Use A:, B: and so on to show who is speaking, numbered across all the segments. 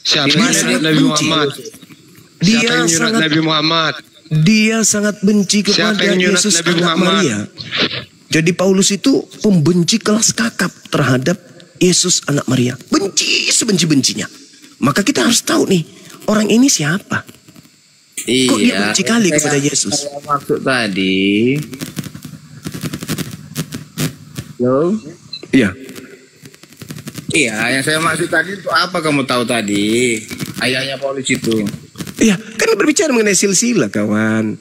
A: Siapa
B: Dia
A: yang
B: sangat
A: nyurat Nabi
B: benci.
A: Muhammad? Siapa
B: Dia
A: yang nyurat
B: sangat
A: Nabi Muhammad?
B: dia sangat benci
A: Siapa
B: kepada
A: yang nyurat
B: Yesus
A: Nabi
B: anak
A: Muhammad?
B: Maria. Jadi Paulus itu pembenci kelas kakap terhadap Yesus anak Maria. Benci sebenci-bencinya. Maka kita harus tahu nih, orang ini siapa?
C: Iya.
B: Kok dia benci kali kepada Yesus?
C: Saya maksud tadi. Halo?
B: Iya.
C: Iya, yang saya maksud tadi itu apa kamu tahu tadi? Ayahnya Paulus itu.
B: Iya, kan berbicara mengenai silsilah, kawan.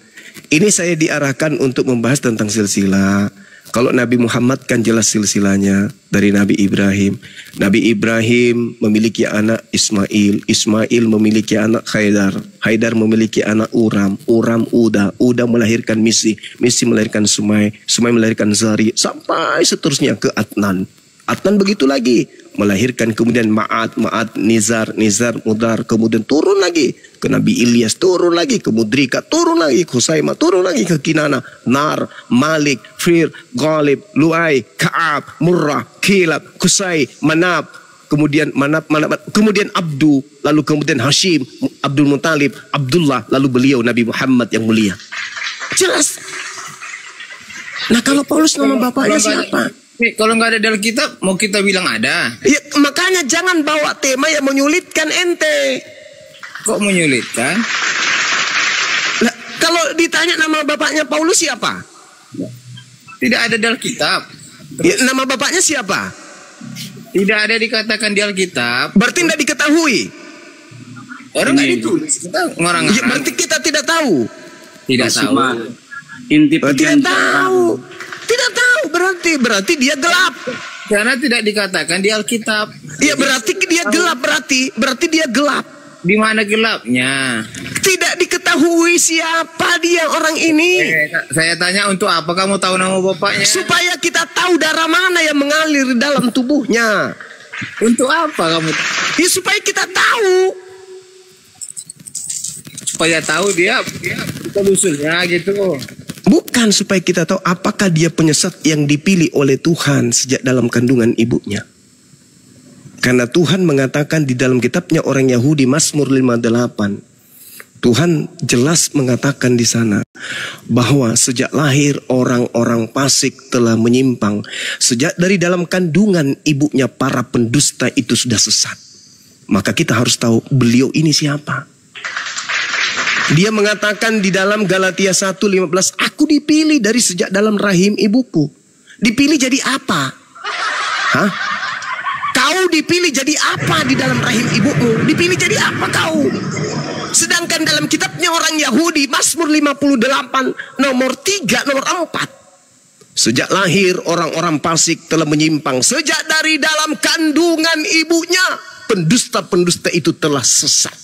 B: Ini saya diarahkan untuk membahas tentang silsilah. Kalau Nabi Muhammad kan jelas silsilahnya dari Nabi Ibrahim. Nabi Ibrahim memiliki anak Ismail. Ismail memiliki anak Haidar. Haidar memiliki anak Uram. Uram Uda. Uda melahirkan Misi. Misi melahirkan Sumai. Sumai melahirkan Zari. Sampai seterusnya ke Adnan. Adnan begitu lagi. Melahirkan kemudian Ma'ad, Ma'ad, Nizar, Nizar, Mudar. Kemudian turun lagi ke Nabi Ilyas, turun lagi ke Mudrika, turun lagi ke Husaimah, turun lagi ke Kinana, Nar, Malik, Fir, Ghalib, Lu'ay, Ka'ab, Murrah, Kilab, Kusai, Manab, kemudian Manab, kemudian Abdu, lalu kemudian Hashim, Abdul Muttalib, Abdullah, lalu beliau Nabi Muhammad yang mulia. Jelas. Nah, kalau Paulus nama bapaknya siapa?
C: Kalau nggak ada dalam kitab, mau kita bilang ada.
B: Ya, makanya jangan bawa tema yang menyulitkan ente.
C: Kok menyulitkan?
B: Nah, kalau ditanya nama bapaknya Paulus siapa?
C: Tidak ada dalam kitab.
B: Ya, nama bapaknya siapa?
C: Tidak ada dikatakan di Alkitab.
B: Berarti tidak diketahui.
C: Orang nggak ditulis. Kita
B: Ya,
C: ngarang-ngarang.
B: berarti kita tidak tahu.
C: Tidak tahu.
D: Inti
B: Tidak
D: perjanjian
B: tahu. Tidak tahu berarti dia gelap.
C: Karena tidak dikatakan di Alkitab.
B: Ya berarti dia gelap berarti dia gelap.
C: Di mana gelapnya?
B: Tidak diketahui siapa dia orang ini.
C: Saya tanya untuk apa kamu tahu nama bapaknya?
B: Supaya kita tahu darah mana yang mengalir di dalam tubuhnya.
C: Untuk apa kamu?
B: Ya supaya kita tahu.
C: Supaya tahu dia usulnya gitu.
B: Bukan supaya kita tahu apakah dia penyesat yang dipilih oleh Tuhan sejak dalam kandungan ibunya. Karena Tuhan mengatakan di dalam kitabnya orang Yahudi Mazmur 58. Tuhan jelas mengatakan di sana bahwa sejak lahir orang-orang fasik telah menyimpang. Sejak dari dalam kandungan ibunya para pendusta itu sudah sesat. Maka kita harus tahu beliau ini siapa. Dia mengatakan di dalam Galatia 1:15, aku dipilih dari sejak dalam rahim ibuku. Dipilih jadi apa? Hah? Kau dipilih jadi apa di dalam rahim ibumu? Dipilih jadi apa kau? Sedangkan dalam kitabnya orang Yahudi, Mazmur 58, nomor 3, nomor 4. Sejak lahir orang-orang fasik telah menyimpang. Sejak dari dalam kandungan ibunya, pendusta-pendusta itu telah sesat.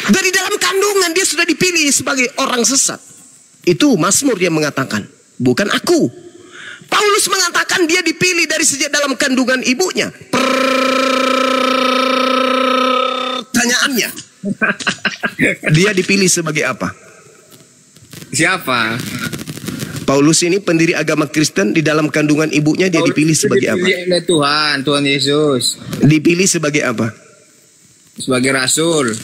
B: Dari dalam kandungan dia sudah dipilih sebagai orang sesat. Itu Mazmur yang mengatakan, bukan aku. Paulus mengatakan dia dipilih dari sejak dalam kandungan ibunya. Pertanyaannya, dia dipilih sebagai apa?
C: Siapa?
B: Paulus ini pendiri agama Kristen, di dalam kandungan ibunya dia dipilih sebagai apa?
C: Dipilih oleh Tuhan Yesus.
B: Dipilih sebagai apa?
C: Sebagai rasul.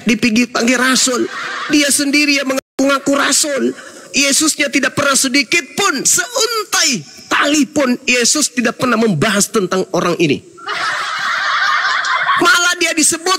B: Dipanggil rasul. Dia sendiri yang mengaku rasul. Yesusnya tidak pernah sedikit pun, seuntai tali pun Yesus tidak pernah membahas tentang orang ini. Malah dia disebut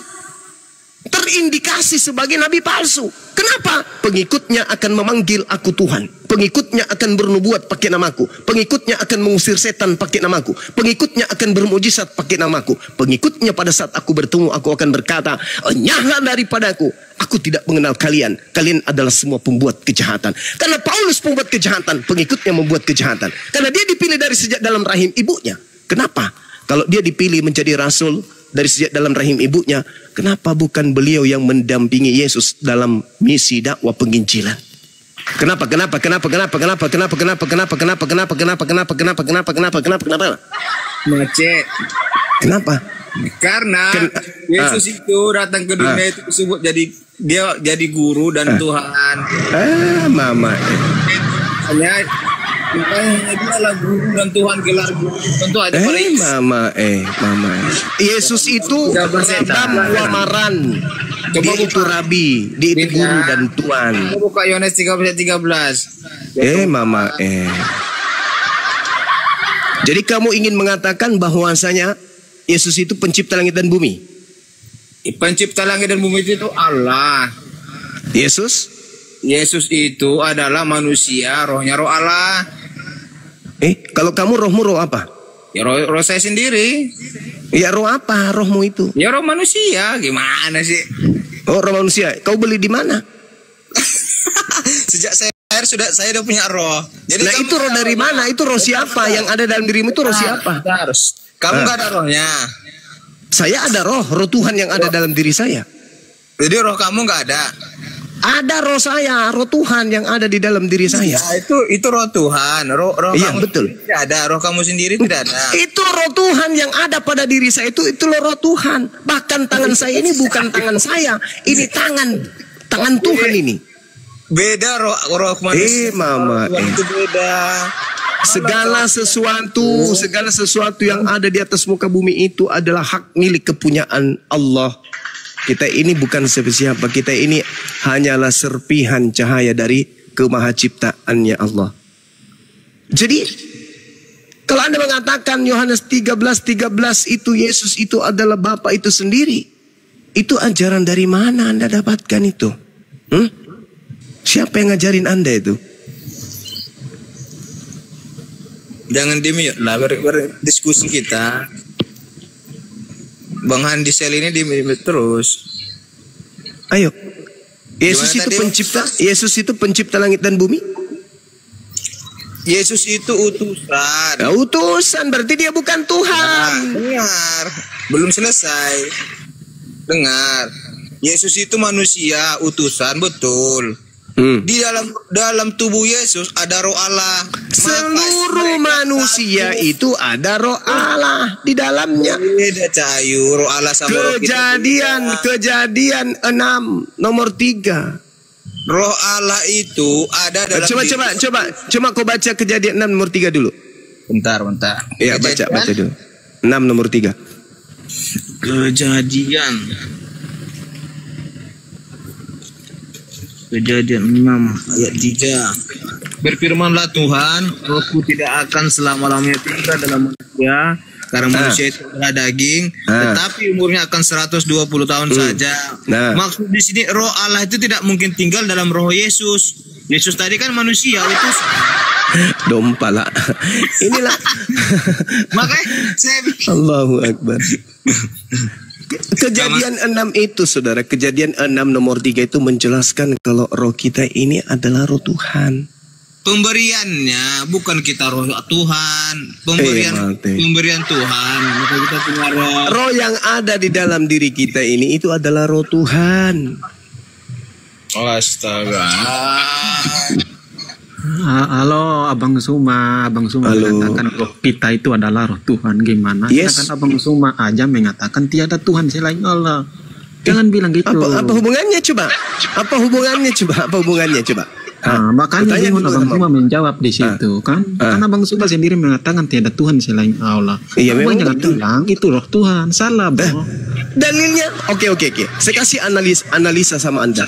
B: terindikasi sebagai nabi palsu. Kenapa? Pengikutnya akan memanggil aku Tuhan. Pengikutnya akan bernubuat pakai namaku. Pengikutnya akan mengusir setan pakai namaku. Pengikutnya akan bermujizat pakai namaku. Pengikutnya pada saat aku bertemu, aku akan berkata, enyahlah daripadaku. Aku tidak mengenal kalian. Kalian adalah semua pembuat kejahatan. Karena Paulus pembuat kejahatan, pengikutnya membuat kejahatan. Karena dia dipilih dari sejak dalam rahim ibunya. Kenapa? Kalau dia dipilih menjadi rasul dari sejak dalam rahim ibunya, kenapa bukan beliau yang mendampingi Yesus dalam misi dakwah penginjilan? Kenapa?
C: Macet.
B: Kenapa?
C: Karena Yesus itu datang ke dunia itu disebut jadi guru dan Tuhan.
B: Mama.
C: Hanya Makanya dia lah guru dan Tuhan gelar guru. Tentu aja
B: mama. Yesus itu Adam wamaran. Dia itu Rabi, dia itu guru dan Tuhan.
C: Buka Yohanes 13:13.
B: Mama. Jadi kamu ingin mengatakan bahwasanya Yesus itu pencipta langit dan bumi?
C: Pencipta langit dan bumi itu Allah.
B: Yesus
C: itu adalah manusia, rohnya roh Allah.
B: Kalau kamu rohmu roh apa?
C: Ya roh saya sendiri.
B: Ya roh apa rohmu itu?
C: Ya roh manusia, gimana sih?
B: Oh, roh manusia. Kau beli di mana?
C: Sejak saya lahir saya udah punya roh. Jadi
B: nah itu roh dari mana? Itu roh siapa? Yang ada dalam dirimu itu roh siapa?
C: Kamu nggak ada rohnya.
B: Saya ada roh Tuhan yang ada dalam diri saya.
C: Jadi roh kamu nggak ada?
B: Ada roh saya, roh Tuhan yang ada di dalam diri saya.
C: Ya, itu roh Tuhan, roh
B: iya,
C: kamu
B: betul.
C: Tidak ada, roh kamu sendiri tidak ada.
B: Itu roh Tuhan yang ada pada diri saya itu roh Tuhan. Bahkan tangan saya ini bukan tangan saya, ini tangan Tuhan ini.
C: Beda roh manusia.
B: Mama.
C: Itu beda.
B: Segala sesuatu yang ada di atas muka bumi itu adalah hak milik kepunyaan Allah. Kita ini bukan siapa-siapa, kita ini hanyalah serpihan cahaya dari kemahaciptaannya Allah. Jadi kalau Anda mengatakan Yohanes 13:13 itu Yesus itu adalah Bapa itu sendiri, itu ajaran dari mana Anda dapatkan itu? Siapa yang ngajarin Anda itu?
C: Jangan diem lah berdiskusi kita. Bang Handi Sel ini diem terus.
B: Ayo. Yesus itu pencipta langit dan bumi?
C: Yesus itu utusan.
B: Nah, utusan berarti dia bukan Tuhan.
C: Dengar. Belum selesai. Dengar. Yesus itu manusia, utusan, betul. Di dalam tubuh Yesus ada roh Allah.
B: Seluruh manusia itu ada roh Allah di dalamnya.
C: Beda cayu, roh Allah sama roh kita.
B: Kejadian 6 nomor 3.
C: Roh Allah itu ada dalam
B: Coba kau baca Kejadian 6 nomor 3 dulu.
C: Bentar.
B: Iya, baca dulu. 6 nomor 3.
C: Kejadian 6 ayat 3. Berfirmanlah Tuhan, rohku tidak akan selama-lamanya tinggal dalam manusia, karena manusia itu adalah daging, tetapi umurnya akan 120 tahun saja. Maksud di sini roh Allah itu tidak mungkin tinggal dalam roh Yesus. Yesus tadi kan manusia, itu
B: dompala. Inilah
C: makanya saya
B: Allahu Akbar. Kejadian 6 itu saudara, Kejadian 6 nomor 3 itu menjelaskan kalau roh kita ini adalah roh Tuhan.
C: Pemberiannya bukan kita roh Tuhan, pemberian Tuhan. Maka kita punya
B: roh yang ada di dalam diri kita ini itu adalah roh Tuhan.
C: Astaga.
A: Halo Abang Suma mengatakan roh kita itu adalah roh Tuhan. Gimana?
B: Yes.
A: Sedangkan Abang Suma aja mengatakan tiada Tuhan selain Allah. Jangan bilang gitu.
B: Apa hubungannya coba? Apa hubungannya coba?
A: Makanya bingung Abang Suma menjawab di situ kan? Karena Abang Suma sendiri mengatakan tiada Tuhan selain Allah.
B: Iya, memang
A: jangan bilang itu roh Tuhan. Salah, Bro.
B: Dalilnya? Oke. Saya kasih analisa sama Anda.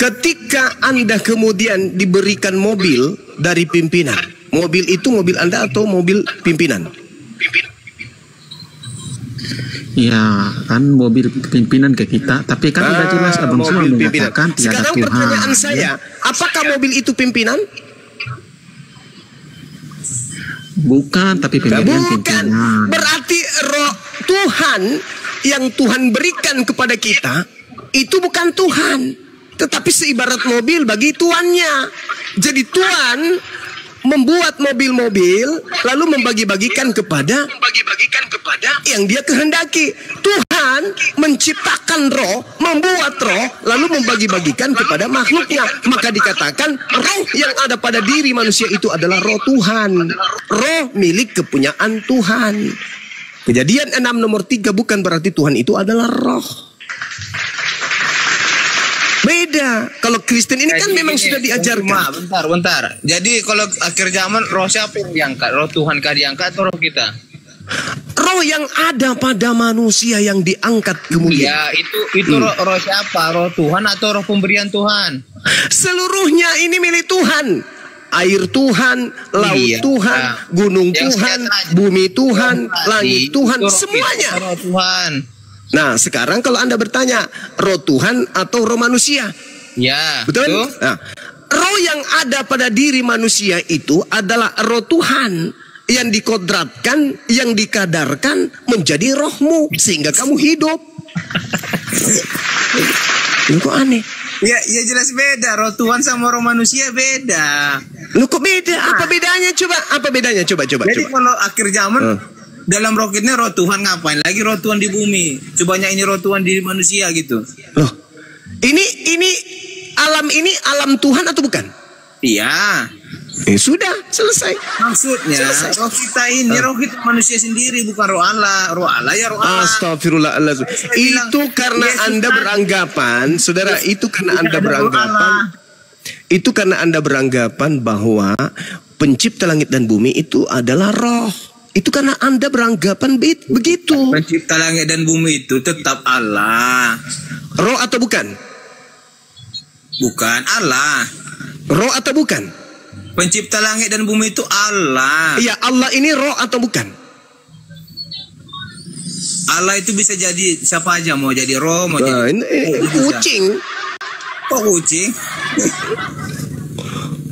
B: Ketika Anda kemudian diberikan mobil dari pimpinan, mobil itu mobil Anda atau mobil pimpinan?
A: Ya, kan mobil pimpinan ke kita, tapi kan sudah jelas Abang Suma mengatakan tiada Tuhan.
B: Sekarang pertanyaan saya, apakah mobil itu pimpinan?
A: Bukan, tapi pimpinan.
B: Berarti roh Tuhan yang Tuhan berikan kepada kita itu bukan Tuhan, tetapi seibarat mobil bagi tuannya. Jadi Tuhan membuat mobil-mobil lalu membagi-bagikan kepada yang dia kehendaki. Tuhan menciptakan roh, membuat roh lalu membagi-bagikan kepada makhluknya. Maka dikatakan roh yang ada pada diri manusia itu adalah roh Tuhan, roh milik kepunyaan Tuhan. Kejadian 6 nomor 3 bukan berarti Tuhan itu adalah roh. Beda. Kalau Kristen ini kan memang sudah diajarkan.
C: Bentar. Jadi kalau akhir zaman roh siapa yang diangkat? Roh Tuhan kah diangkat atau roh kita?
B: Roh yang ada pada manusia yang diangkat kemudian.
C: Ya, itu roh siapa? Roh Tuhan atau roh pemberian Tuhan?
B: Seluruhnya ini milik Tuhan. Air Tuhan, laut Tuhan, gunung Tuhan, bumi Tuhan, langit Tuhan, semuanya.
C: Roh Tuhan.
B: Nah, sekarang kalau Anda bertanya, roh Tuhan atau roh manusia?
C: Ya,
B: betul? Nah, roh yang ada pada diri manusia itu adalah roh Tuhan yang dikodratkan, yang dikadarkan menjadi rohmu sehingga kamu hidup. Lu kok aneh?
C: Ya jelas beda. Roh Tuhan sama roh manusia beda.
B: Lu kok beda? Apa bedanya? Apa bedanya? Coba.
C: Jadi kalau akhir zaman dalam roketnya roh Tuhan, ngapain lagi roh Tuhan di bumi? Cobanya ini roh Tuhan di manusia gitu.
B: Loh, ini alam Tuhan atau bukan?
C: Iya.
B: Sudah selesai.
C: Maksudnya roh kita ini roh kita manusia sendiri, bukan roh Allah. Roh Allah ya roh Allah.
B: Astagfirullahaladzim. Itu karena Anda beranggapan, saudara, itu karena Anda beranggapan bahwa pencipta langit dan bumi itu adalah roh. Itu karena Anda beranggapan begitu.
C: Pencipta langit dan bumi itu tetap Allah.
B: Roh atau bukan?
C: Bukan Allah.
B: Roh atau bukan?
C: Pencipta langit dan bumi itu Allah.
B: Iya, Allah ini roh atau bukan?
C: Allah itu bisa jadi siapa aja, mau jadi roh, mau jadi
B: kucing.
C: Kok kucing?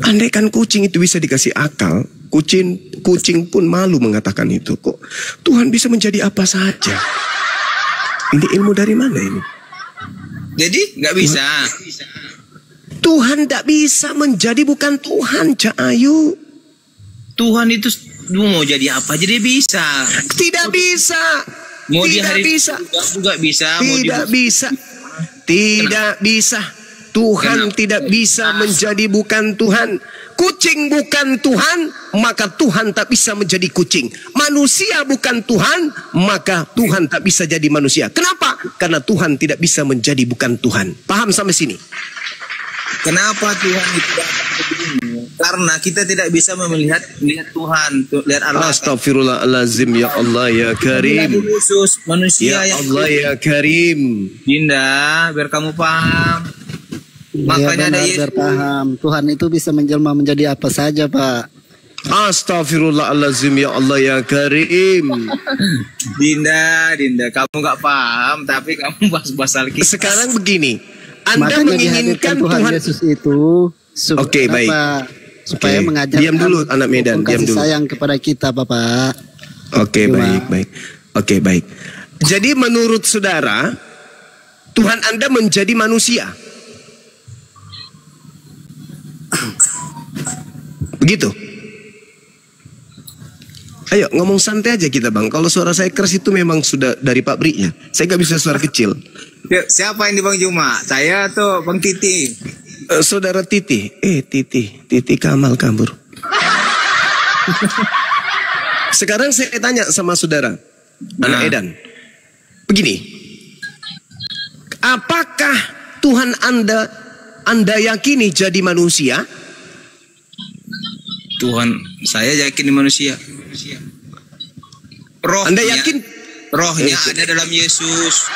B: Andai kan kucing itu bisa dikasih akal, kucing pun malu mengatakan itu. Kok Tuhan bisa menjadi apa saja? Ini ilmu dari mana ini?
C: Jadi nggak bisa.
B: Tuhan tidak bisa menjadi bukan Tuhan, Cak Ayu.
C: Tuhan itu mau jadi apa aja dia bisa.
B: Tidak bisa.
C: Mau
B: tidak bisa.
C: Juga bisa.
B: Tidak bisa. Tidak bisa. Tuhan tidak bisa menjadi bukan Tuhan. Kucing bukan Tuhan, maka Tuhan tak bisa menjadi kucing. Manusia bukan Tuhan, maka Tuhan tak bisa jadi manusia. Kenapa? Karena Tuhan tidak bisa menjadi bukan Tuhan. Paham sampai sini?
C: Kenapa Tuhan itu begini? Karena kita tidak bisa melihat Tuhan, lihat Allah.
B: Astagfirullahalazim, ya Allah ya Karim.
C: Khusus manusia
B: ya Allah ya Karim.
C: Dinda, biar kamu paham. Makanya ada Yesus.
D: Paham. Tuhan itu bisa menjelma menjadi apa saja, Pak.
B: Astagfirullahalazim, ya Allah ya Karim.
C: Dinda, kamu nggak paham, tapi kamu bahas Alkitab.
B: Sekarang begini, Anda
D: makanya
B: menginginkan Tuhan
D: Yesus itu
B: Oke, baik.
D: Supaya mengajarkan
B: diam dulu anak Medan, diam dulu.
D: Sayang kepada kita, Bapak.
B: Oke, baik. Oke, baik. Jadi menurut saudara, Tuhan Anda menjadi manusia. Begitu. Ayo ngomong santai aja kita, Bang. Kalau suara saya keras itu memang sudah dari pabriknya. Saya nggak bisa suara kecil.
C: Siapa ini Bang Juma? Saya atau Bang Titi?
B: Saudara Titi. Titi Kamal kabur. Sekarang saya tanya sama saudara anak Edan. Begini. Apakah Tuhan Anda yakini jadi manusia?
C: Tuhan saya yakin di manusia. Rohnya,
B: Anda yakin?
C: Rohnya ada dalam Yesus.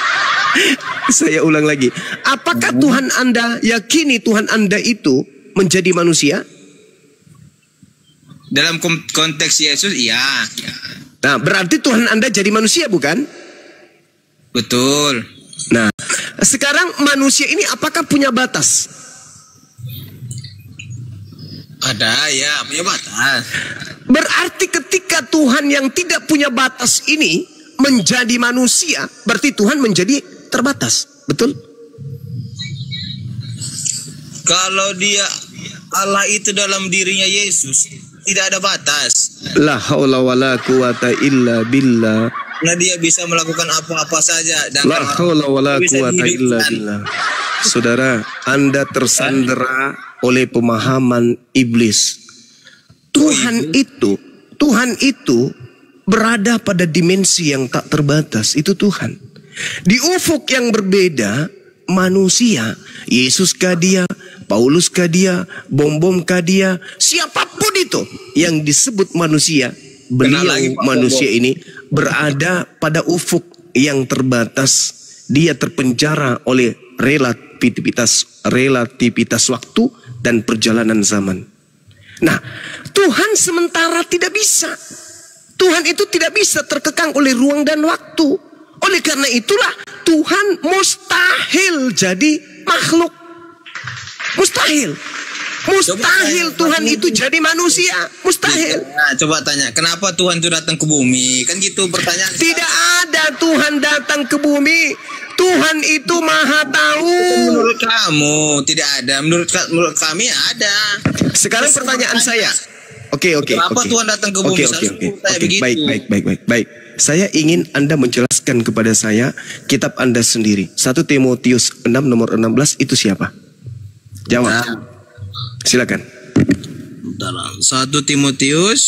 B: Saya ulang lagi. Apakah Tuhan Anda yakini Tuhan Anda itu menjadi manusia?
C: Dalam konteks Yesus, iya.
B: Nah, berarti Tuhan Anda jadi manusia, bukan?
C: Betul.
B: Nah, sekarang manusia ini apakah punya batas?
C: Ada, ya, punya batas.
B: Berarti ketika Tuhan yang tidak punya batas ini menjadi manusia, berarti Tuhan menjadi terbatas. Betul?
C: Kalau dia Allah itu dalam dirinya Yesus, tidak ada batas.
B: La haula wala quwata illa billah.
C: Nah, dia bisa melakukan apa-apa saja. Dan
B: la haula wala quwata illa billah. Saudara, Anda tersandera oleh pemahaman iblis. Tuhan itu berada pada dimensi yang tak terbatas. Itu Tuhan. Di ufuk yang berbeda, manusia. Yesus kah dia, Paulus kah dia, bom kah dia, siapapun itu yang disebut manusia, beliau manusia ini berada pada ufuk yang terbatas. Dia terpenjara oleh relativitas waktu dan perjalanan zaman. Nah, Tuhan sementara tidak bisa. Tuhan itu tidak bisa terkekang oleh ruang dan waktu. Oleh karena itulah Tuhan mustahil jadi makhluk. Mustahil. Mustahil Tuhan itu jadi manusia. Mustahil.
C: Nah, coba tanya, kenapa Tuhan itu datang ke bumi? Kan gitu pertanyaan.
B: Tidak ada Tuhan datang ke bumi. Tuhan itu maha tahu.
C: Menurut kamu tidak ada. Menurut kami ada.
B: Sekarang pertanyaan saya. Oke.
C: Kenapa Tuhan datang ke bumi?
B: Baik. Saya ingin Anda menjelaskan kepada saya kitab Anda sendiri. 1 Timotius 6 nomor 16 itu siapa? Jawab. Silakan.
C: 1 Timotius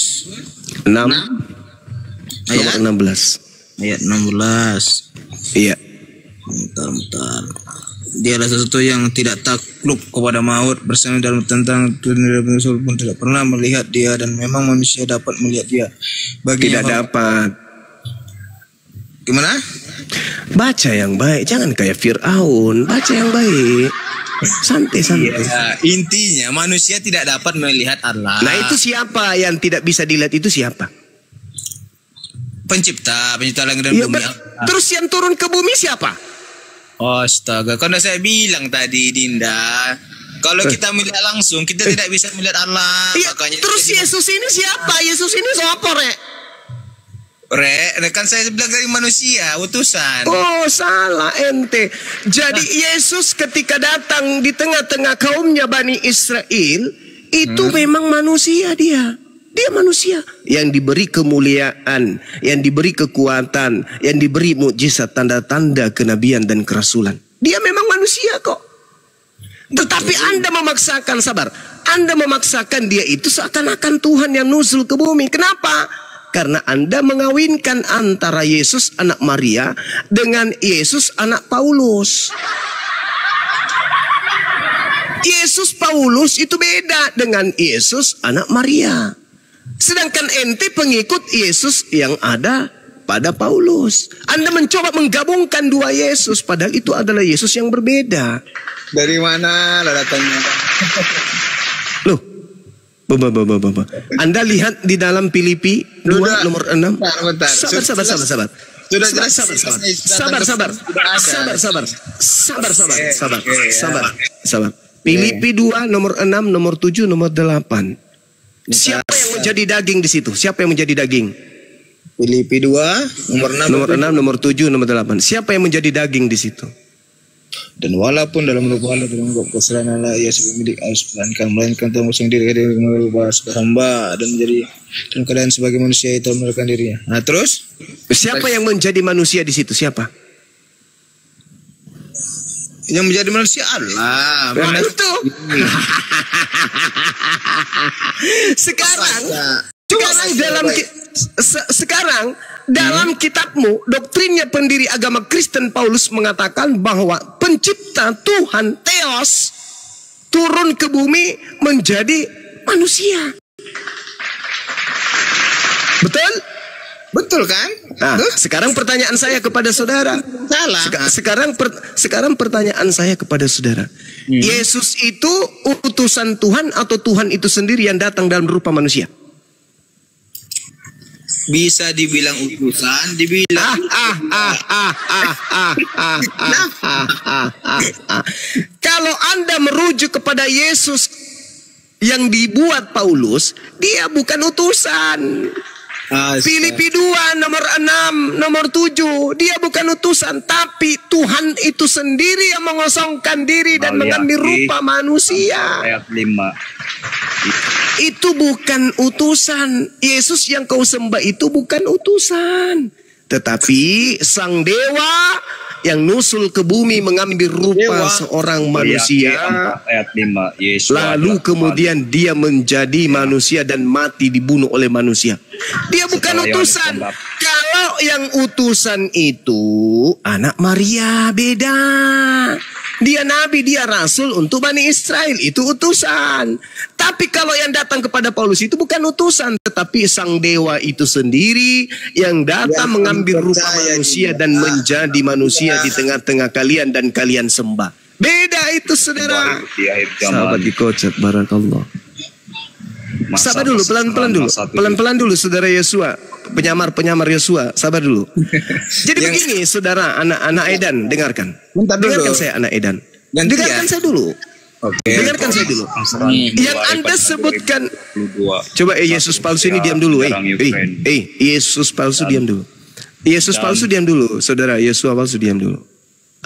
B: 6 nomor 16.
C: Ayat 16.
B: Iya.
C: Bentar. Dialah sesuatu yang tidak takluk kepada maut, bersama dalam tentang dunia pun tidak pernah melihat dia, dan memang manusia dapat melihat dia.
B: Tidak dapat.
C: Gimana?
B: Baca yang baik, jangan kayak Fir'aun. Baca yang baik. Santai.
C: Ya, intinya manusia tidak dapat melihat Allah.
B: Nah, itu siapa yang tidak bisa dilihat itu siapa?
C: Pencipta langit dan bumi.
B: Terus yang turun ke bumi siapa?
C: Astaga, karena saya bilang tadi, Dinda, kalau kita melihat langsung, kita tidak bisa melihat Allah.
B: Iya,
C: Makanya
B: terus Yesus ini siapa? Yesus ini siapa,
C: kan saya bilang dari manusia, utusan.
B: Oh, salah ente. Jadi Yesus ketika datang di tengah-tengah kaumnya Bani Israel, itu memang manusia dia. Dia manusia yang diberi kemuliaan, yang diberi kekuatan, yang diberi mukjizat, tanda-tanda kenabian dan kerasulan. Dia memang manusia kok. Tetapi Anda memaksakan, sabar, Anda memaksakan dia itu seakan-akan Tuhan yang nuzul ke bumi. Kenapa? Karena Anda mengawinkan antara Yesus anak Maria dengan Yesus anak Paulus. Yesus Paulus itu beda dengan Yesus anak Maria. Sedangkan ente pengikut Yesus yang ada pada Paulus. Anda mencoba menggabungkan dua Yesus, padahal itu adalah Yesus yang berbeda.
C: Dari mana datangnya?
B: Loh, Anda lihat di dalam Filipi 2 nomor 6. Sabar. Sabar. Filipi 2 nomor 6, nomor 7, nomor 8. Siapa yang menjadi daging di situ? Siapa yang menjadi daging?
C: Filipi 2
B: nomor 6, nomor 7, nomor 8. Siapa yang menjadi daging di situ?
C: Dan walaupun dalam rupa Allah dalam kesalahan Allah, ia sebagai milik harus melainkan Tuhan sendiri dari merubah sebagai hamba dan menjadi dalam keadaan sebagai manusia itu melarikan dirinya. Nah, terus
B: siapa yang menjadi manusia di situ? Siapa?
C: Yang menjadi manusia Allah.
B: Nah, itu. Sekarang dalam kitabmu, doktrinnya pendiri agama Kristen Paulus mengatakan bahwa pencipta Tuhan Theos turun ke bumi menjadi manusia. Betul?
C: Betul kan?
B: Nah, sekarang pertanyaan saya kepada saudara.
C: Salah.
B: Sekarang pertanyaan saya kepada saudara. Yesus itu utusan Tuhan atau Tuhan itu sendiri yang datang dalam rupa manusia?
C: Bisa dibilang utusan, dibilang
B: Kalau Anda merujuk kepada Yesus yang dibuat Paulus, dia bukan utusan. Filipi 2 nomor 6 nomor 7, dia bukan utusan, tapi Tuhan itu sendiri yang mengosongkan diri dan mengambil rupa manusia.
E: Ayat 5.
B: Itu bukan utusan. Yesus yang kau sembah itu bukan utusan, tetapi sang dewa yang nusul ke bumi mengambil rupa seorang manusia.
E: Ayat 5. Yesus
B: lalu kemudian dia menjadi manusia dan mati dibunuh oleh manusia. Dia bukan utusan. Kalau yang utusan itu anak Maria, beda. Dia nabi, dia rasul untuk Bani Israel, itu utusan. Tapi kalau yang datang kepada Paulus itu bukan utusan, tetapi sang dewa itu sendiri yang datang mengambil rupa manusia dan menjadi manusia di tengah-tengah kalian dan kalian sembah. Beda itu saudara. Sahabat dikocak, barakallah. Sabar dulu, pelan-pelan dulu saudara Yosua, penyamar Yosua, sabar dulu. Jadi begini saudara, anak Edan, dengarkan. Dengarkan saya anak Edan. Dengarkan saya dulu. Dengarkan saya dulu. Yang Anda sebutkan, coba Yesus palsu ini diam dulu. Yesus palsu diam dulu. Yesus palsu diam dulu, saudara Yosua palsu diam dulu.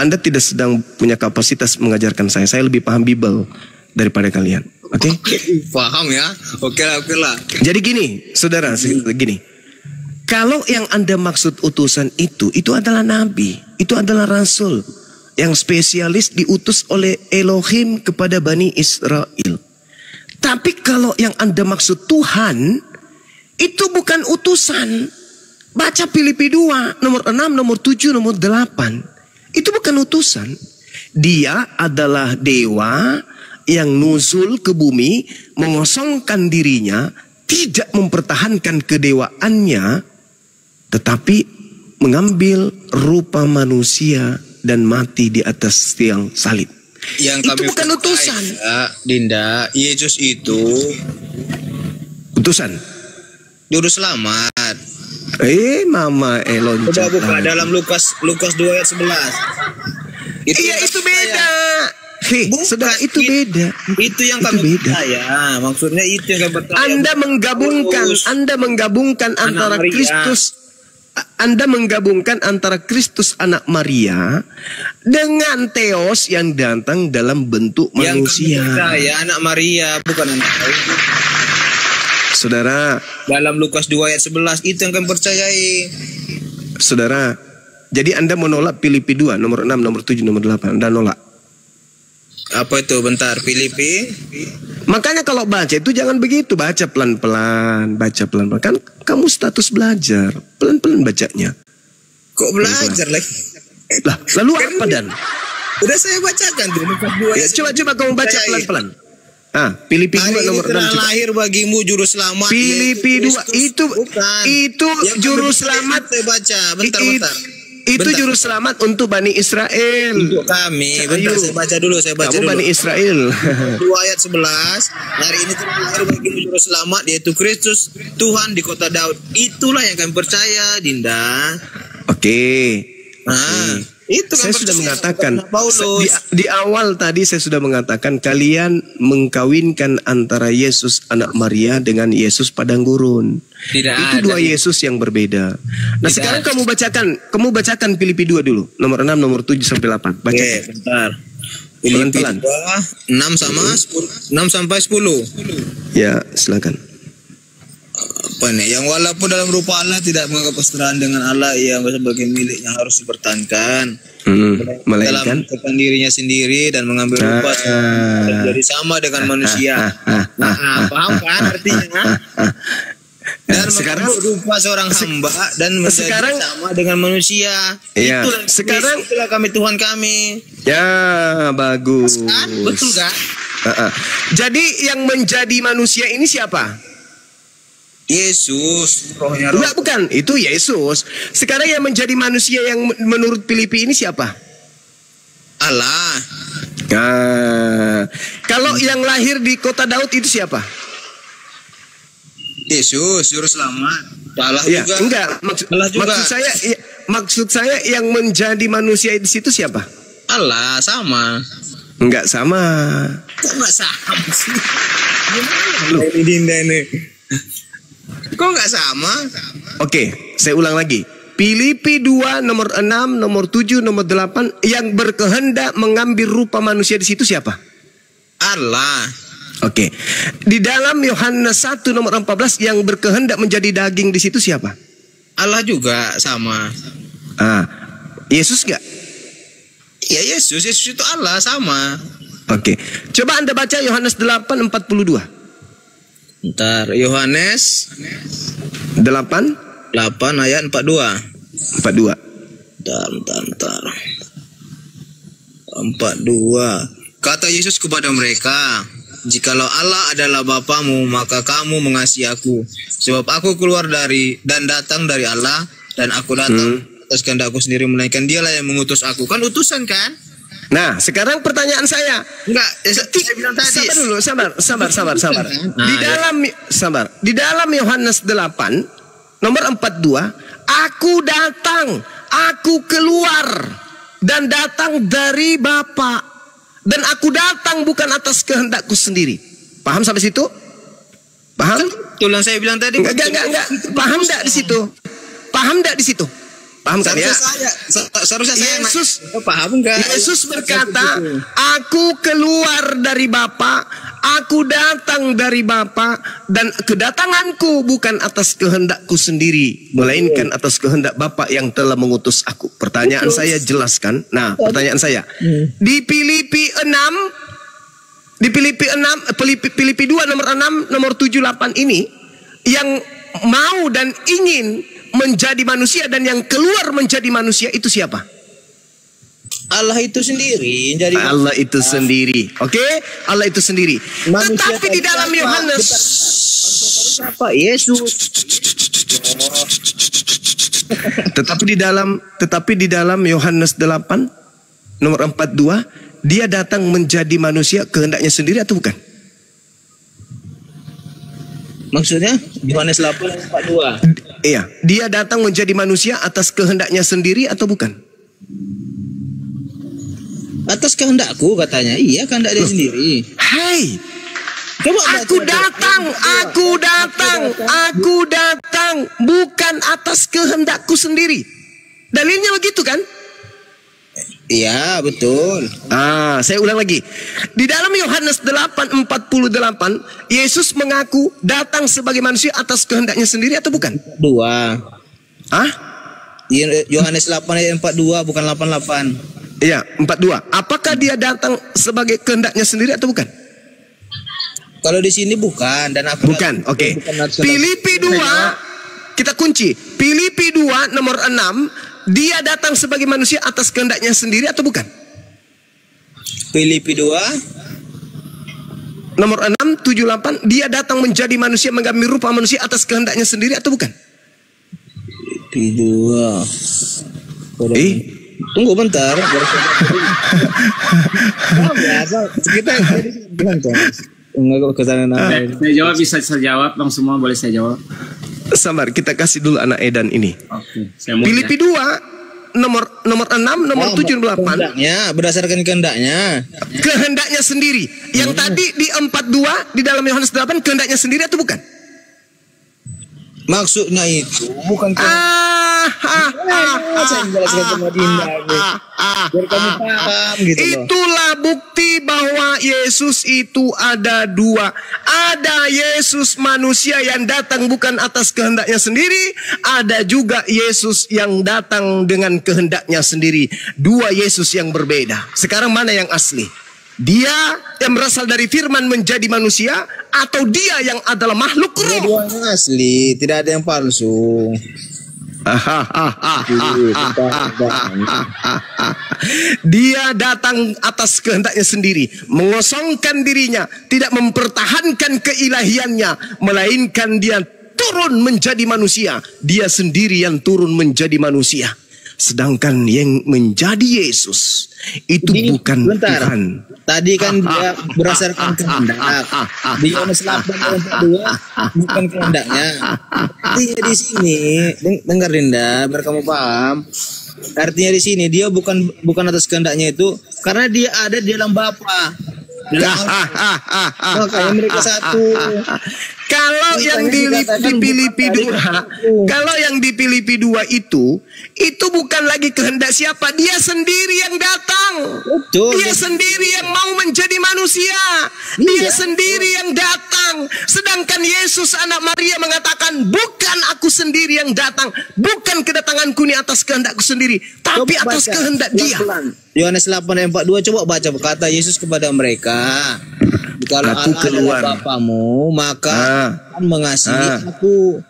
B: Anda tidak sedang punya kapasitas mengajarkan saya. Saya lebih paham Bible daripada kalian. Oke?
C: Paham ya? Oke lah.
B: Jadi gini, saudara, gini. Kalau yang Anda maksud utusan itu adalah nabi, itu adalah rasul yang spesialis diutus oleh Elohim kepada Bani Israel. Tapi kalau yang Anda maksud Tuhan, itu bukan utusan. Baca Filipi 2, nomor 6, nomor 7, nomor 8. Itu bukan utusan. Dia adalah dewa yang nuzul ke bumi, mengosongkan dirinya, tidak mempertahankan kedewaannya, tetapi mengambil rupa manusia dan mati di atas tiang salib.
C: Yang
B: itu bukan utusan.
C: Dinda, Yesus itu
B: utusan.
C: Juru selamat.
B: Mama Elon.
C: Coba buka dalam Lukas 2 ayat 11.
B: Itu beda. Saudara, itu beda.
C: Itu yang kami percaya. Maksudnya itu yang kami percaya.
B: Anda menggabungkan antara Kristus. Anda menggabungkan antara Kristus anak Maria dengan Theos yang datang dalam bentuk manusia.
C: Yang kami percaya anak Maria, bukan anak Maria.
B: Saudara,
C: dalam Lukas 2 ayat 11 itu yang kami percayai.
B: Saudara, jadi Anda menolak Filipi 2 nomor 6, nomor 7, nomor 8. Anda nolak.
C: Apa itu? Bentar, Filipi.
B: Makanya kalau baca itu jangan begitu, baca pelan-pelan, Kan kamu status belajar, pelan-pelan bacanya.
C: Kok belajar lagi?
B: Lah, lalu apa dan?
C: Udah saya bacakan tuh Lukas 2 ayat.
B: Coba kamu baca pelan-pelan. Filipi 2 nomor 6.
C: Lahir bagimu juru selamat.
B: Filipi 2 itu juru selamat.
C: Saya baca, bentar.
B: Itu juru selamat untuk Bani Israel.
C: Untuk kami. Bentar, saya baca dulu.
B: Kamu Bani Israel.
C: 2 ayat 11. Hari ini telah lahir bagimu juru selamat, yaitu Kristus Tuhan di kota Daud. Itulah yang kami percaya, Dinda.
B: Oke.
C: Itu
B: saya sudah mengatakan di awal tadi saya sudah mengatakan kalian mengkawinkan antara Yesus anak Maria dengan Yesus padang gurun. Itu dua Yesus yang berbeda. Nah, sekarang kamu bacakan Filipi 2 dulu, nomor 6, nomor 7 sampai 8. Baca.
C: Bentar. Filipi 2 6 sampai 10.
B: Ya, silakan.
C: Apa nih? Yang walaupun dalam rupa Allah tidak menganggap kesetaraan dengan Allah, ia sebagai milik yang harus dipertahankan. Dalam menciptakan dirinya sendiri dan mengambil rupa dan menjadi sama dengan manusia. Paham kan artinya? Dan sekarang rupa seorang hamba dan menjadi sama dengan manusia. Itulah kami Tuhan kami.
B: Ya, bagus.
C: Betul kan?
B: Jadi yang menjadi manusia ini siapa?
C: Yesus, rohnya
B: Enggak, bukan. Itu Yesus. Sekarang yang menjadi manusia yang menurut Filipi ini siapa?
C: Allah.
B: Kalau yang lahir di kota Daud itu siapa?
C: Yesus, juru selamat. Allah
B: ya,
C: juga.
B: Enggak. Maksud saya yang menjadi manusia di situ siapa?
C: Allah, sama.
B: Enggak sama.
C: Kok enggak sama sih? Gimana ini Dinda ini? Kok nggak sama?
B: Oke, saya ulang lagi. Filipi 2 nomor 6, nomor 7, nomor 8 yang berkehendak mengambil rupa manusia di situ siapa?
C: Allah.
B: Oke. Di dalam Yohanes 1 nomor 14 yang berkehendak menjadi daging di situ siapa?
C: Allah juga sama.
B: Yesus nggak?
C: Ya Yesus itu Allah sama.
B: Oke. Coba Anda baca Yohanes 8:42.
C: Bentar, Yohanes
B: 8
C: ayat 42.
B: Bentar.
C: 42. Kata Yesus kepada mereka, "Jikalau Allah adalah Bapamu, maka kamu mengasihi aku. Sebab aku keluar dari dan datang dari Allah, dan aku datang atas kehendakku sendiri, melainkan Dialah yang mengutus aku." Kan utusan kan?
B: Nah, sekarang pertanyaan saya.
C: Enggak, saya bilang tadi.
B: Sabar dulu, sabar. Di dalam Yohanes 8 nomor 42, aku datang, aku keluar dan datang dari Bapa, dan aku datang bukan atas kehendakku sendiri. Paham sampai situ? Paham?
C: Betul yang saya bilang tadi.
B: Enggak. Paham enggak di situ? Paham enggak di situ? Paham kan ya?
C: Seharusnya
B: Yesus
C: paham enggak?
B: Yesus berkata, aku keluar dari Bapa, aku datang dari Bapa, dan kedatanganku bukan atas kehendakku sendiri, melainkan atas kehendak Bapa yang telah mengutus aku. Pertanyaan saya jelaskan. Nah, pertanyaan saya. Di Filipi 2 nomor 6 nomor 78 ini, yang mau dan ingin menjadi manusia dan yang keluar menjadi manusia itu siapa?
C: Allah itu sendiri.
B: Allah itu sendiri. Oke? Allah itu sendiri. Tetapi di dalam Yohanes,
C: siapa? Yesus.
B: Tetapi di dalam Yohanes 8 nomor 42, dia datang menjadi manusia kehendaknya sendiri atau bukan?
C: Maksudnya Yohanes 8:42.
B: Iya, dia datang menjadi manusia atas kehendaknya sendiri atau bukan?
C: Atas kehendakku katanya. Iya, kehendak dia sendiri.
B: Hai,
C: Coba
B: aku datang bukan atas kehendakku sendiri. Dalilnya begitu kan?
C: Iya, betul.
B: Saya ulang lagi. Di dalam Yohanes 8:48, Yesus mengaku datang sebagai manusia atas kehendaknya sendiri atau bukan?
C: 2. Yohanes 8:42 bukan 88.
B: Iya, 42. Apakah dia datang sebagai kehendaknya sendiri atau bukan?
C: Kalau di sini bukan, dan aku
B: bukan. Oke. Filipi 2, kita kunci. Filipi 2 nomor 6, dia datang sebagai manusia atas kehendaknya sendiri atau bukan?
C: Filipi 2
B: nomor 6:78, dia datang menjadi manusia, mengambil rupa manusia atas kehendaknya sendiri atau bukan?
C: Filipi 2. Tunggu bentar. Kita bilang
A: saya jawab, bisa saya jawab bang, semua boleh saya jawab.
B: Sabar, kita kasih dulu anak Edan ini. Filipi 2 nomor 6 nomor 78.
C: Berdasarkan kehendaknya
B: sendiri. Yang tadi di 42 di dalam Yohanes 8 kehendaknya sendiri atau bukan?
C: Maksudnya itu bukan
B: Itulah bukti bahwa Yesus itu ada dua. Ada Yesus manusia yang datang bukan atas kehendaknya sendiri, ada juga Yesus yang datang dengan kehendaknya sendiri. Dua Yesus yang berbeda. Sekarang mana yang asli? Dia yang berasal dari firman menjadi manusia, atau dia yang adalah makhluk roh?
C: Dua-duanya asli, tidak ada yang palsu.
B: Dia datang atas kehendaknya sendiri, mengosongkan dirinya, tidak mempertahankan keilahiannya, melainkan dia turun menjadi manusia. Dia sendiri yang turun menjadi manusia. Sedangkan yang menjadi Yesus itu bukan Tuhan.
C: Tadi kan dia berdasarkan kehendak. Di Yohanes 8:42 bukan kehendaknya. Artinya di sini, dengar Dinda, biar kamu paham. Artinya di sini dia bukan atas kehendaknya itu karena dia ada di dalam Bapa. Makanya mereka satu.
B: Kalau yang di Filipi 2, kalau yang di Filipi 2 itu bukan lagi kehendak siapa, dia sendiri yang datang.
C: Betul.
B: Dia sendiri yang mau menjadi manusia. Dia sendiri yang datang. Sedangkan Yesus anak Maria mengatakan, bukan aku sendiri yang datang, bukan kedatanganku ini atas kehendakku sendiri, tapi atas kehendak Dia.
C: Yohanes 8:42, coba baca kata Yesus kepada mereka. Kalau
B: aku keluar
C: Bapamu, maka mengasihi aku.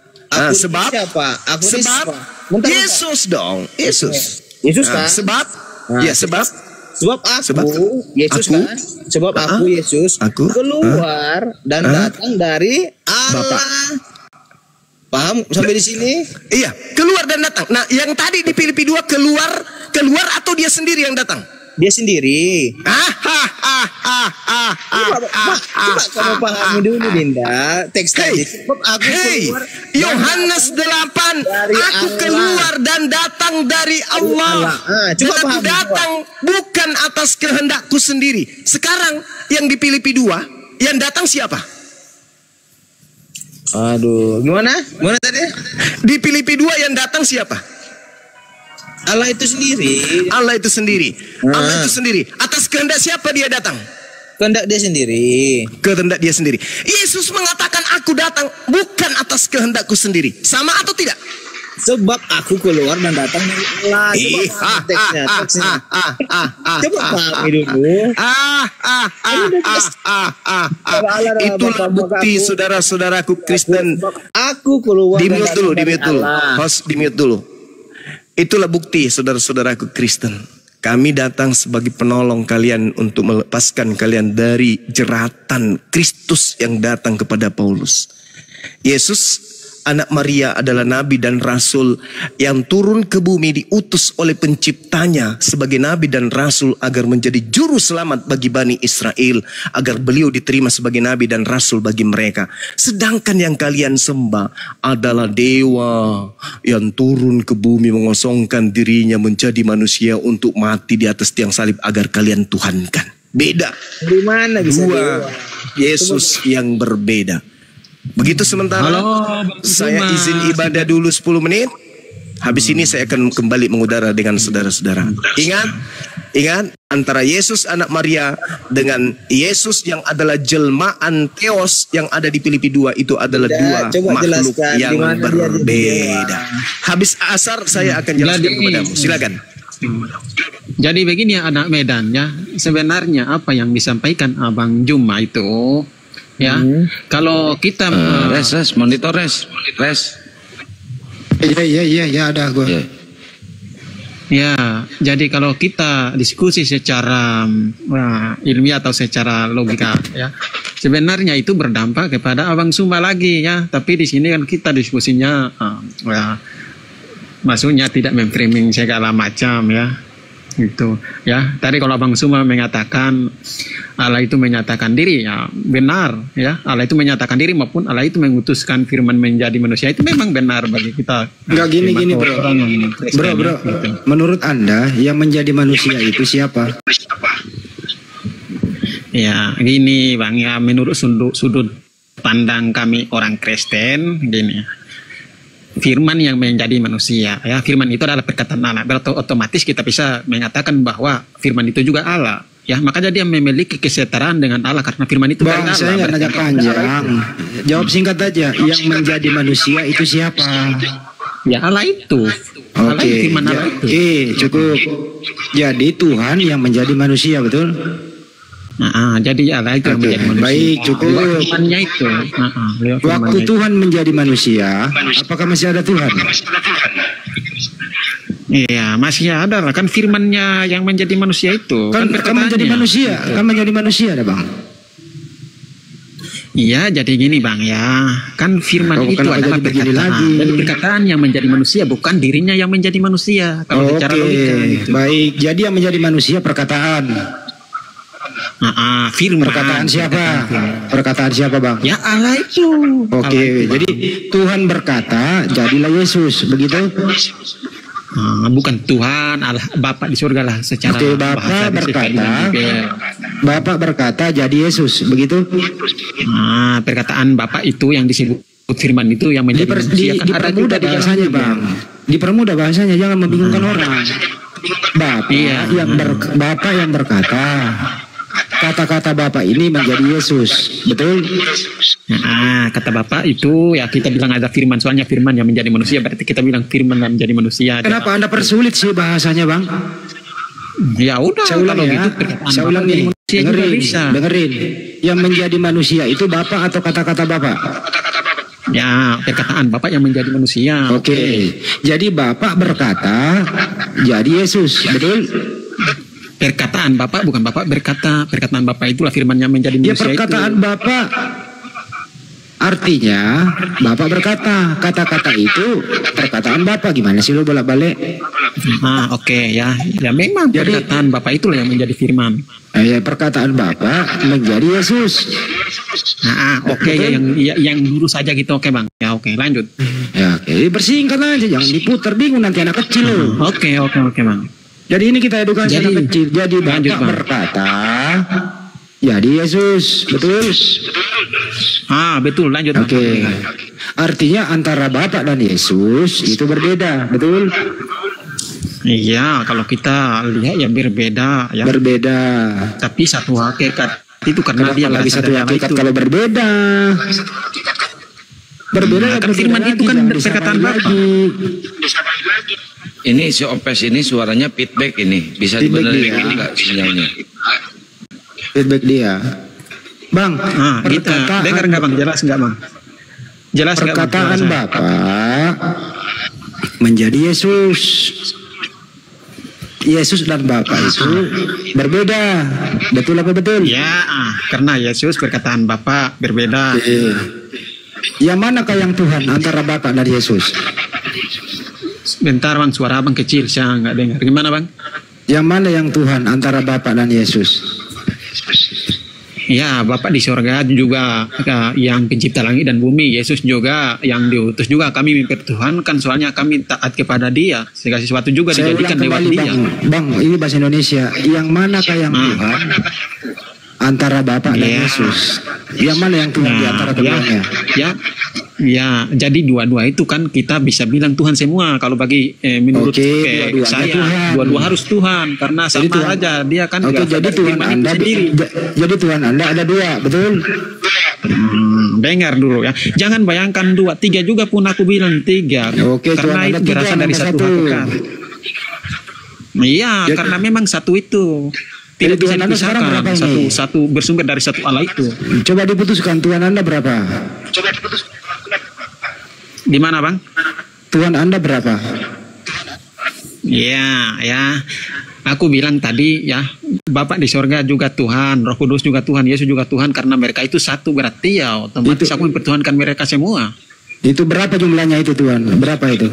B: Sebab
C: siapa? Aku
B: sebab Yesus dong. Yesus
C: kan?
B: sebab
C: Sebab Yesus
B: aku,
C: kan? Sebab aku Yesus keluar dan datang dari Allah. Bapak. Paham sampai di sini?
B: Iya, keluar dan datang. Nah, yang tadi di Filipi 2 keluar atau dia sendiri yang datang?
C: Dia sendiri. Coba kamu pahami dulu, Dinda. Teks tadi.
B: Yohanes 8. Aku keluar dan datang dari Allah. Dan aku datang bukan atas kehendakku sendiri. Sekarang yang di Filipi 2, yang datang siapa?
C: Aduh, gimana? Gimana tadi?
B: Di Filipi 2 yang datang siapa?
C: Allah itu sendiri.
B: Allah itu sendiri. Allah itu sendiri. Atas kehendak siapa dia datang?
C: Kehendak dia sendiri.
B: Kehendak dia sendiri. Yesus mengatakan aku datang bukan atas kehendakku sendiri. Sama atau tidak?
C: Sebab aku keluar dan datang dari Allah. Teksnya. Coba pahami dulu.
B: Itulah bukti saudara-saudaraku Kristen.
C: Aku keluar.
B: Di-mute dulu. Host di-mute dulu. Itulah bukti saudara-saudaraku Kristen. Kami datang sebagai penolong kalian untuk melepaskan kalian dari jeratan Kristus yang datang kepada Paulus. Yesus, anak Maria, adalah nabi dan rasul yang turun ke bumi, diutus oleh penciptanya sebagai nabi dan rasul agar menjadi juru selamat bagi Bani Israel, agar beliau diterima sebagai nabi dan rasul bagi mereka. Sedangkan yang kalian sembah adalah dewa yang turun ke bumi mengosongkan dirinya menjadi manusia untuk mati di atas tiang salib agar kalian tuhankan. Beda.
C: Di mana bisa
B: dua Yesus yang berbeda. Begitu sementara. Saya izin ibadah dulu 10 menit. Habis ini saya akan kembali mengudara dengan saudara-saudara. Ingat antara Yesus anak Maria dengan Yesus yang adalah jelmaan Theos yang ada di Filipi 2 itu adalah dua makhluk yang berbeda. Habis asar saya akan jelaskan kepadamu. Silakan.
A: Jadi begini ya anak Medan ya. Sebenarnya apa yang disampaikan Abang Juma itu ya, kalau kita
E: monitor res.
D: Iya ada gue.
A: Ya, jadi kalau kita diskusi secara ilmiah atau secara logika ya, sebenarnya itu berdampak kepada Abang Suma lagi ya. Tapi di sini kan kita diskusinya maksudnya tidak memframing segala macam ya. Gitu ya. Tadi kalau Abang Suma mengatakan Allah itu menyatakan diri, ya benar ya. Allah itu menyatakan diri maupun Allah itu mengutuskan firman menjadi manusia, itu memang benar bagi kita.
D: Enggak gini bro. Bro. Gitu. Menurut Anda yang menjadi manusia itu siapa?
A: Ya gini Bang ya, menurut sudut pandang kami orang Kristen gini. Firman yang menjadi manusia ya, firman itu adalah perkataan Allah, berarti otomatis kita bisa mengatakan bahwa firman itu juga Allah ya, makanya dia memiliki kesetaraan dengan Allah karena firman itu
D: Bang, saya nggak nanya panjang, jawab singkat aja. Yang menjadi manusia itu siapa?
A: Ya Allah itu.
D: Oke, cukup. Jadi Tuhan yang menjadi manusia, betul?
A: Jadi Allah itu yang menjadi manusia.
D: Baik, cukup.
A: Firman-Nya itu.
D: Waktu Tuhan menjadi manusia, apakah masih ada Tuhan?
A: Iya, masih ada lah kan firman-Nya yang menjadi manusia itu.
D: Kan menjadi manusia, kan menjadi manusia ada Bang.
A: Iya, jadi gini Bang ya, kan firman itu adalah perkataan. Dan perkataan yang menjadi manusia bukan dirinya yang menjadi manusia. Kalau secara logika gitu.
D: Baik, jadi yang menjadi manusia perkataan.
A: Firman.
D: Perkataan siapa? Perkataan siapa Bang?
A: Ya Allah itu.
D: Jadi Tuhan berkata, jadilah Yesus, begitu?
A: Bukan Tuhan, Allah Bapa di surga lah secara
D: Bapak berkata jadi Yesus, begitu?
A: Perkataan Bapak itu yang disebut firman itu yang menjadi manusia kan ada juga
D: bahasanya Bang. Dipermudah bahasanya, jangan membingungkan orang. Bapak yang berkata, kata-kata Bapak ini menjadi Yesus, betul?
A: Kata Bapak itu ya kita bilang ada firman, soalnya firman yang menjadi manusia, berarti kita bilang firman yang menjadi manusia.
D: Kenapa Anda persulit sih bahasanya Bang?
A: Ya udah,
D: saya ulang ya. Saya ulang nih. Dengerin. Yang menjadi manusia itu Bapak atau kata-kata Bapak?
A: Ya, perkataan Bapak yang menjadi manusia.
D: Oke. Jadi Bapak berkata jadi Yesus, betul?
A: Perkataan Bapak, bukan Bapak berkata. Perkataan Bapak itulah firman yang menjadi
D: Ya
A: manusia
D: perkataan
A: itu.
D: Bapak artinya Bapak berkata, kata-kata itu perkataan Bapak. Gimana sih lo bolak-balik?
A: Oke, ya. Ya memang
D: Jadi,
A: perkataan Bapak itulah yang menjadi firman.
D: Ya, perkataan Bapak menjadi Yesus.
A: Oke, ya, yang lurus saja gitu. Oke Bang. Ya oke, lanjut.
D: Ya oke, bersingkat aja, jangan diputar, bingung nanti anak kecil lo.
A: Oke Bang.
D: Jadi ini kita edukasi anak kecil. Jadi
A: lanjut,
D: Bapak
A: Bang.
D: berkata, jadi Yesus, betul?
A: Betul, lanjut.
D: Oke. Artinya antara Bapak dan Yesus itu berbeda, betul?
A: Iya, kalau kita lihat ya berbeda ya.
D: Berbeda.
A: Tapi satu hakikat itu karena
D: Kenapa
A: dia
D: lagi
A: berasal
D: satu
A: dari Allah
D: hakikat
A: itu.
D: kalau berbeda? Berbeda
A: Kan firman itu kan perkataan Bapak.
E: Ini si Opes ini suaranya feedback ini. Bisa
D: Feedback
E: dibenerin
D: dia.
E: enggak sinyalnya?
D: Feedback dia. Bang,
A: Gitu. Dengar nggak Bang? Jelas nggak Bang? Jelas nggak Bang?
D: perkataan
A: Jelas,
D: Bapak menjadi Yesus. Yesus dan Bapak itu berbeda. Betul apa betul?
A: Ya, karena Yesus perkataan Bapak berbeda.
D: Yang manakah yang Tuhan antara Bapak dan Yesus?
A: Bentar Bang, suara Abang kecil, saya nggak dengar. Gimana Bang?
D: Yang mana yang Tuhan antara Bapak dan Yesus?
A: Ya, Bapak di surga juga yang pencipta langit dan bumi. Yesus juga yang diutus juga. Kami mempertuhankan, soalnya kami taat kepada Dia. Segala sesuatu juga
D: Saya
A: dijadikan
D: ulang
A: lewat
D: kembali,
A: Dia.
D: Bang, ini bahasa Indonesia. Yang manakah yang Tuhan antara Bapak dan Yesus? Yang mana yang Tuhan di antara keduanya?
A: Ya, jadi dua-dua itu kan kita bisa bilang Tuhan semua. Kalau bagi menurut
D: Dua-duanya
A: saya,
D: Tuhan.
A: dua-dua harus Tuhan karena
D: Jadi
A: sama
D: Tuhan-
A: aja. Dia kan
D: Oke, jadi Tuhan Anda jadi Tuhan Anda ada dua, betul?
A: Dengar dulu ya. Jangan bayangkan dua, tiga juga pun aku bilang tiga.
D: Oke, Tuhan
A: karena
D: Anda
A: itu
D: tiga,
A: berasal dari
D: nomor
A: satu
D: satu.
A: hakikat. Iya,
D: Jadi-
A: karena memang satu itu
D: Jadi
A: tidak bisa
D: Tuhan Anda sekarang
A: dipisahkan.
D: berapa ini?
A: Satu bersumber dari satu Allah itu.
D: Coba diputuskan Tuhan Anda berapa?
A: Di mana Bang?
D: Tuhan Anda berapa?
A: Ya. Aku bilang tadi ya, Bapak di surga juga Tuhan, Roh Kudus juga Tuhan, Yesus juga Tuhan, karena mereka itu satu berarti ya otomatis aku mempertuhankan mereka semua.
D: Itu berapa jumlahnya itu Tuhan? Berapa itu?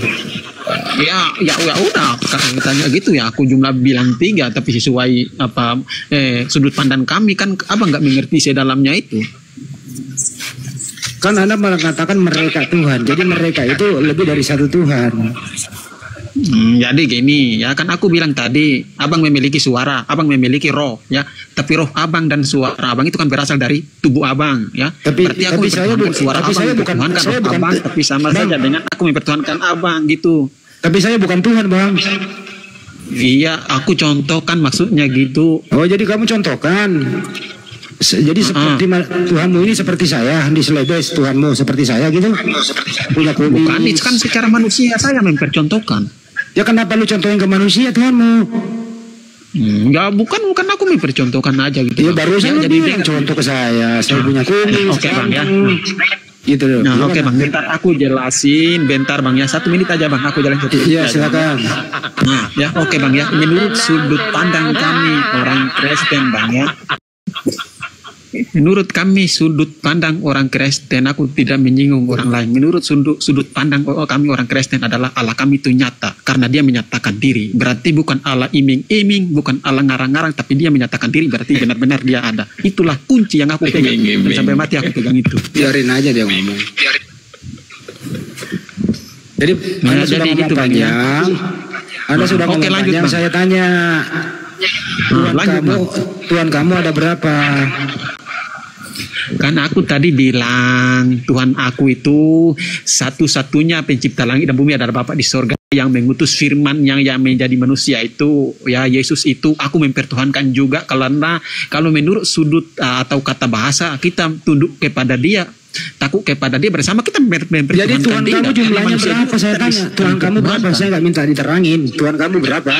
A: Ya udah, kalau ditanya gitu ya aku jumlah bilang tiga, tapi sesuai sudut pandang kami kan Abang nggak mengerti sedalamnya itu.
D: Kan Anda mengatakan mereka Tuhan, jadi mereka itu lebih dari satu Tuhan.
A: Jadi gini ya, kan aku bilang tadi Abang memiliki suara, Abang memiliki roh ya, tapi roh Abang dan suara Abang itu kan berasal dari tubuh Abang ya. Berarti aku mempertuhankan suara Abang, mempertuhankan roh Abang, tapi sama saja dengan aku mempertuhankan Abang gitu.
D: Tapi saya bukan Tuhan, Bang.
A: Iya, aku contohkan maksudnya gitu.
D: Oh, jadi kamu contohkan. Jadi seperti Tuhanmu ini seperti saya di Selebes, Tuhanmu seperti saya gitu. Punya kumis.
A: Bukan, itu kan secara manusia saya mempercontohkan.
D: Ya kenapa lu contohin ke manusia Tuhanmu?
A: Ya bukan aku mempercontohkan aja gitu.
D: Ya barusan lu
A: jadi
D: bilang contoh ke saya punya kumis.
A: Oke Bang ya.
D: Gitu loh.
A: Nah, oke Bang, bentar aku jelasin, bentar Bang ya, 1 menit aja Bang, aku jelasin.
D: Iya silakan.
A: Nah ya oke Bang ya, menurut sudut pandang kami orang Kristen Bang ya, menurut kami sudut pandang orang Kristen, aku tidak menyinggung orang lain. Menurut sudut pandang kami orang Kristen adalah Allah kami itu nyata karena Dia menyatakan diri. Berarti bukan Allah iming-iming, bukan Allah ngarang-ngarang, tapi Dia menyatakan diri. Berarti benar-benar Dia ada. Itulah kunci yang aku pegang. Dan sampai mati aku pegang itu.
D: Biarin aja dia ngomong. Jadi Anda sudah
A: jadi
D: ngomong
A: gitu, Bang, ya.
D: panjang. Anda sudah
A: Oke,
D: ngomong
A: lanjut,
D: panjang.
A: Bang.
D: Saya tanya.
A: Lanjut Bang.
D: Tuhan kamu ada berapa?
A: Kan aku tadi bilang Tuhan aku itu satu-satunya pencipta langit dan bumi adalah Bapa di sorga yang mengutus firman yang menjadi manusia itu ya, Yesus itu aku mempertuhankan juga karena kalau menurut sudut atau kata bahasa kita tunduk kepada Dia, takut kepada Dia, bersama kita mempertuhankan
D: Jadi Tuhan
A: Dia.
D: kamu jumlahnya berapa? Saya tanya. Tuhan kamu berapa? Saya nggak minta diterangin. Tuhan kamu berapa?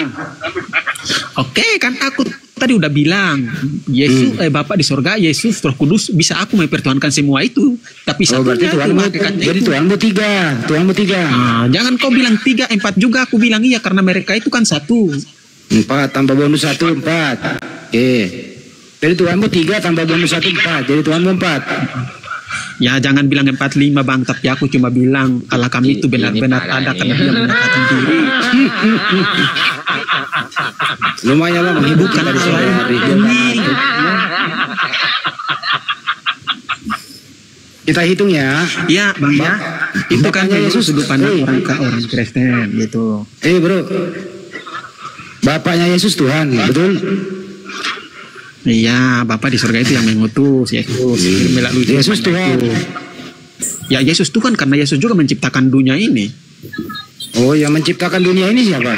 A: Oke, kan aku tadi udah bilang Yesus Bapa di sorga, Yesus, Roh Kudus, bisa aku mempertuhankan semua itu. Tapi
D: berarti jadi Tuhanmu tiga. Tuhanmu tiga.
A: Jangan kau bilang 3, 4 juga aku bilang iya karena mereka itu kan satu.
D: 4 tambah bonus 1 4. Oke. Jadi Tuhanmu 3 tambah bonus 1 4. Jadi Tuhanmu 4.
A: Ya jangan bilang 45 Bang, tapi aku cuma bilang Allah kami itu benar-benar ada karena Dia menyatakan diri.
D: Lumayan lah menghiburkan dari sore hari. Kita hitung ya.
A: Ya Bang ya. Itu kan Yesus sudut pandang orang Kristen gitu.
D: Bro. Bapaknya Yesus Tuhan, betul?
A: Iya, Bapa di surga itu yang mengutus Yesus melalui
D: Yesus Tuhan.
A: Ya Yesus Tuhan karena Yesus juga menciptakan dunia ini.
D: Oh, yang menciptakan dunia ini siapa?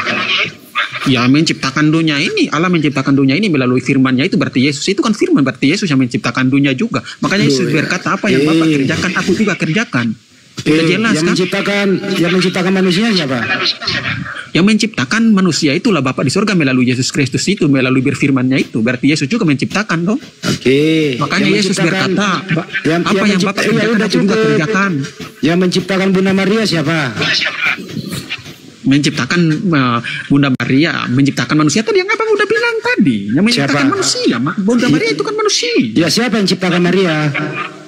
A: Ya menciptakan dunia ini, Allah menciptakan dunia ini melalui firman-Nya, itu berarti Yesus itu kan firman, berarti Yesus yang menciptakan dunia juga. Makanya Yesus berkata apa yang Bapa kerjakan aku juga kerjakan. Sudah jelas kan?
D: Yang menciptakan manusia siapa?
A: Yang menciptakan manusia itulah Bapa di surga melalui Yesus Kristus itu, melalui berfirman-Nya itu. Berarti Yesus juga menciptakan dong.
D: Oke.
A: Makanya Yesus berkata, apa yang Bapa kerjakan aku juga kerjakan.
D: Yang menciptakan Bunda Maria siapa?
A: Menciptakan Bunda Maria, menciptakan manusia tadi yang Abang udah bilang tadi. Yang menciptakan manusia, Bunda Maria itu kan manusia.
D: Ya siapa yang menciptakan Maria?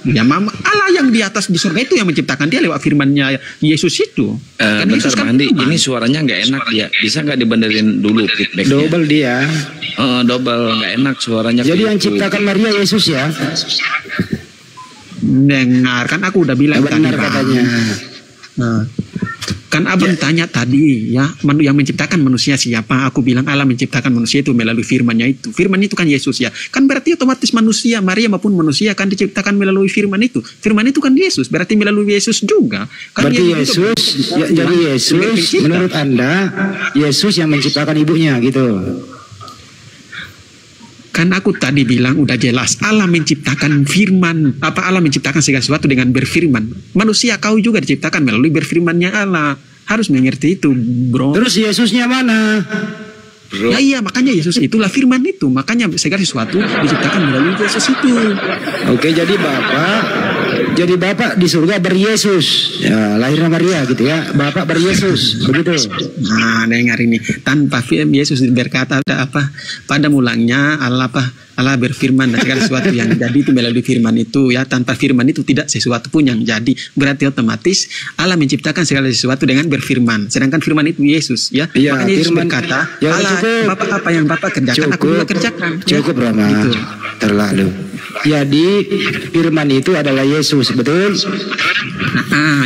A: Ya Mama Allah yang di atas di surga itu yang menciptakan dia lewat firman-Nya Yesus itu.
E: Kan Yesus kan Andi, ini suaranya nggak enak ya. Bisa nggak dibenerin dulu feedbacknya?
D: Double dia.
E: Double nggak enak suaranya.
D: Jadi yang ciptakan Maria Yesus ya?
A: Dengar kan aku udah bilang tadi
D: katanya.
A: Kan Abang tanya tadi ya, yang menciptakan manusia siapa? Aku bilang Allah menciptakan manusia itu melalui firman-Nya itu. Firman itu kan Yesus ya. Kan berarti otomatis manusia, Maria maupun manusia kan diciptakan melalui firman itu. Firman itu kan Yesus, berarti melalui Yesus juga. Kan
D: berarti Yesus, jadi Yesus menurut Anda, Yesus yang menciptakan ibunya gitu.
A: Kan aku tadi bilang udah jelas Allah menciptakan firman. Apa Allah menciptakan segala sesuatu dengan berfirman. Manusia kau juga diciptakan melalui berfirman-Nya Allah. Harus mengerti itu, bro.
D: Terus Yesusnya mana?
A: Bro. Ya iya, makanya Yesus itulah firman itu. Makanya segala sesuatu diciptakan melalui Yesus itu.
D: Oke, jadi Bapak di surga beryesus. Ya, lahirnya Maria gitu ya. Bapak beryesus, begitu.
A: Nah, dengar ini. Tanpa Yesus berkata apa? Pada mulanya Allah berfirman dan segala sesuatu yang jadi itu melalui firman itu ya. Tanpa firman itu tidak sesuatu pun yang jadi. Berarti otomatis Allah menciptakan segala sesuatu dengan berfirman. Sedangkan firman itu Yesus ya. Makanya Yesus berkata, ya, Allah Bapak apa yang Bapak kerjakan aku juga kerjakan.
D: Cukup Rama. Gitu. Terlalu. Jadi firman itu adalah Yesus, betul?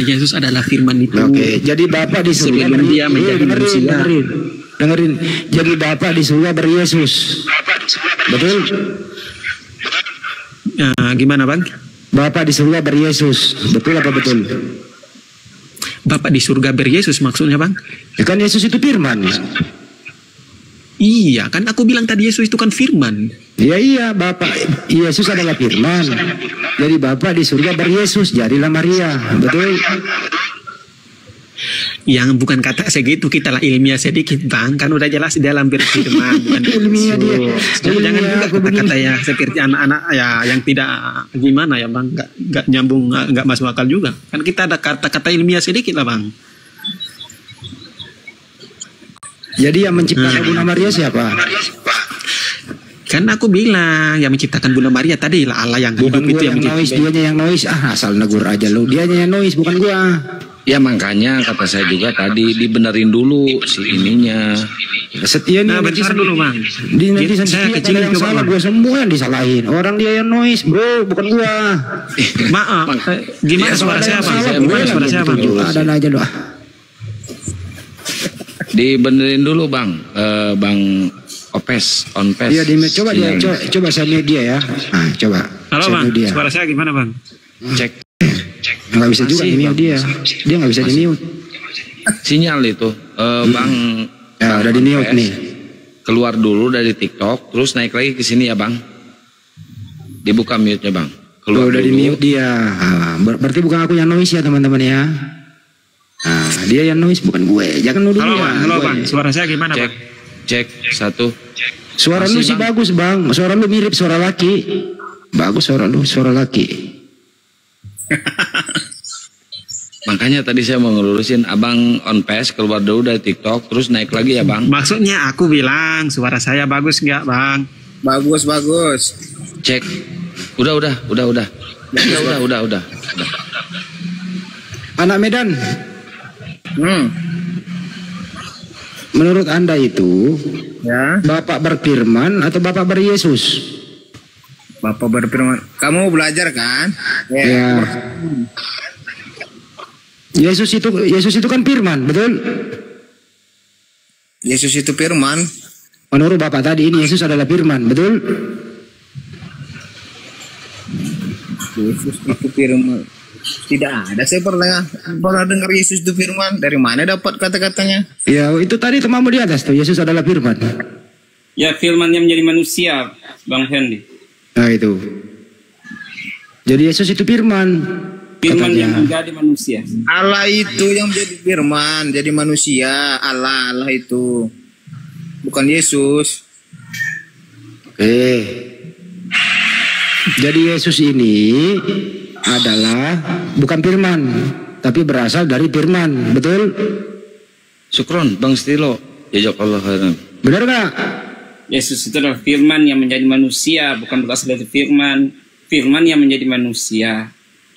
A: Yesus adalah firman itu.
D: Oke, jadi Bapak di surga
A: dia menjadi manusia.
D: Dengerin. Jadi Bapak di surga beryesus. Betul?
A: Gimana Bang?
D: Bapak di surga beryesus. Betul apa betul?
A: Bapak di surga beryesus maksudnya Bang?
D: Ya kan Yesus itu firman.
A: Iya, kan aku bilang tadi Yesus itu kan firman.
D: Iya, Bapak Yesus adalah firman. Jadi Bapak di surga beryesus, jadilah Maria, betul?
A: Yang bukan kata segitu, kita lah ilmiah sedikit Bang, kan udah jelas di dalam berfirman. Bukan
D: ilmiah dia.
A: Jangan juga kata-kata ya seperti anak-anak ya yang tidak gimana ya Bang, nggak nyambung, nggak masuk akal juga. Kan kita ada kata-kata ilmiah sedikit lah Bang.
D: Jadi yang menciptakan Bunda Maria siapa?
A: Kan aku bilang yang menciptakan Bunda Maria tadi lah Allah yang
D: bukan
A: hidup itu yang
D: noise, dianya yang noise. Asal negur aja lu. Dianya yang noise, bukan gua.
E: Ya makanya kata saya juga tadi dibenerin dulu si ininya.
D: Setia nih.
A: Bentar dulu Bang.
D: Nanti saya kecil yang salah, gua semua yang disalahin. Orang dia yang noise, bro, bukan gua.
A: Maaf. Gimana suara saya Bang? Suara saya Bang?
D: Ada aja doa.
E: Dibenerin dulu Bang, Bang Opes, Onpes.
D: Iya, coba saya mute dia ya. Coba.
A: Halo Bang, suara saya gimana Bang?
E: Cek.
D: Nggak bisa juga di mute dia. Dia nggak bisa di mute.
E: Sinyal itu, Bang.
D: Ya, udah di mute nih.
E: Keluar dulu dari TikTok, terus naik lagi ke sini ya Bang. Dibuka mute-nya Bang. Keluar
D: udah di mute dia. Berarti bukan aku yang noise ya teman-teman ya. Dia yang noise bukan gue. Jangan nuduh dia.
A: Halo Bang, suara saya gimana Bang?
E: Cek 1.
D: Suara lu sih bagus Bang. Suara lu mirip suara laki. Bagus suara lu, suara laki.
E: Makanya tadi saya mau ngelurusin, abang on pace keluar dulu dari TikTok terus naik lagi ya bang.
A: Maksudnya aku bilang suara saya bagus nggak bang?
C: Bagus.
E: Cek. Udah.
D: Anak Medan. Menurut Anda itu
C: Ya.
D: Bapak berfirman atau Bapak beryesus?
C: Bapak berfirman. Kamu belajar kan?
D: Ya. Yesus itu kan firman, betul?
C: Yesus itu firman.
D: Menurut Bapak tadi ini Yesus adalah firman, betul?
C: Yesus itu firman. Tidak ada, saya pernah dengar Yesus itu firman. Dari mana dapat kata-katanya?
D: Ya, itu tadi temamu di atas tuh, Yesus adalah firman.
F: Ya, firman yang menjadi manusia, Bang Hendy.
D: Nah, itu. Jadi Yesus itu firman.
F: Firman
D: Katanya.
F: yang menjadi manusia.
C: Allah itu yang menjadi firman, jadi manusia. Allah itu. Bukan Yesus.
D: Jadi Yesus ini adalah bukan firman, tapi berasal dari firman, betul?
E: Syukron Bang Stilo. Jazakallah khairan.
D: Benar nggak?
F: Yesus itu adalah firman yang menjadi manusia, bukan berasal dari firman. Firman yang menjadi manusia.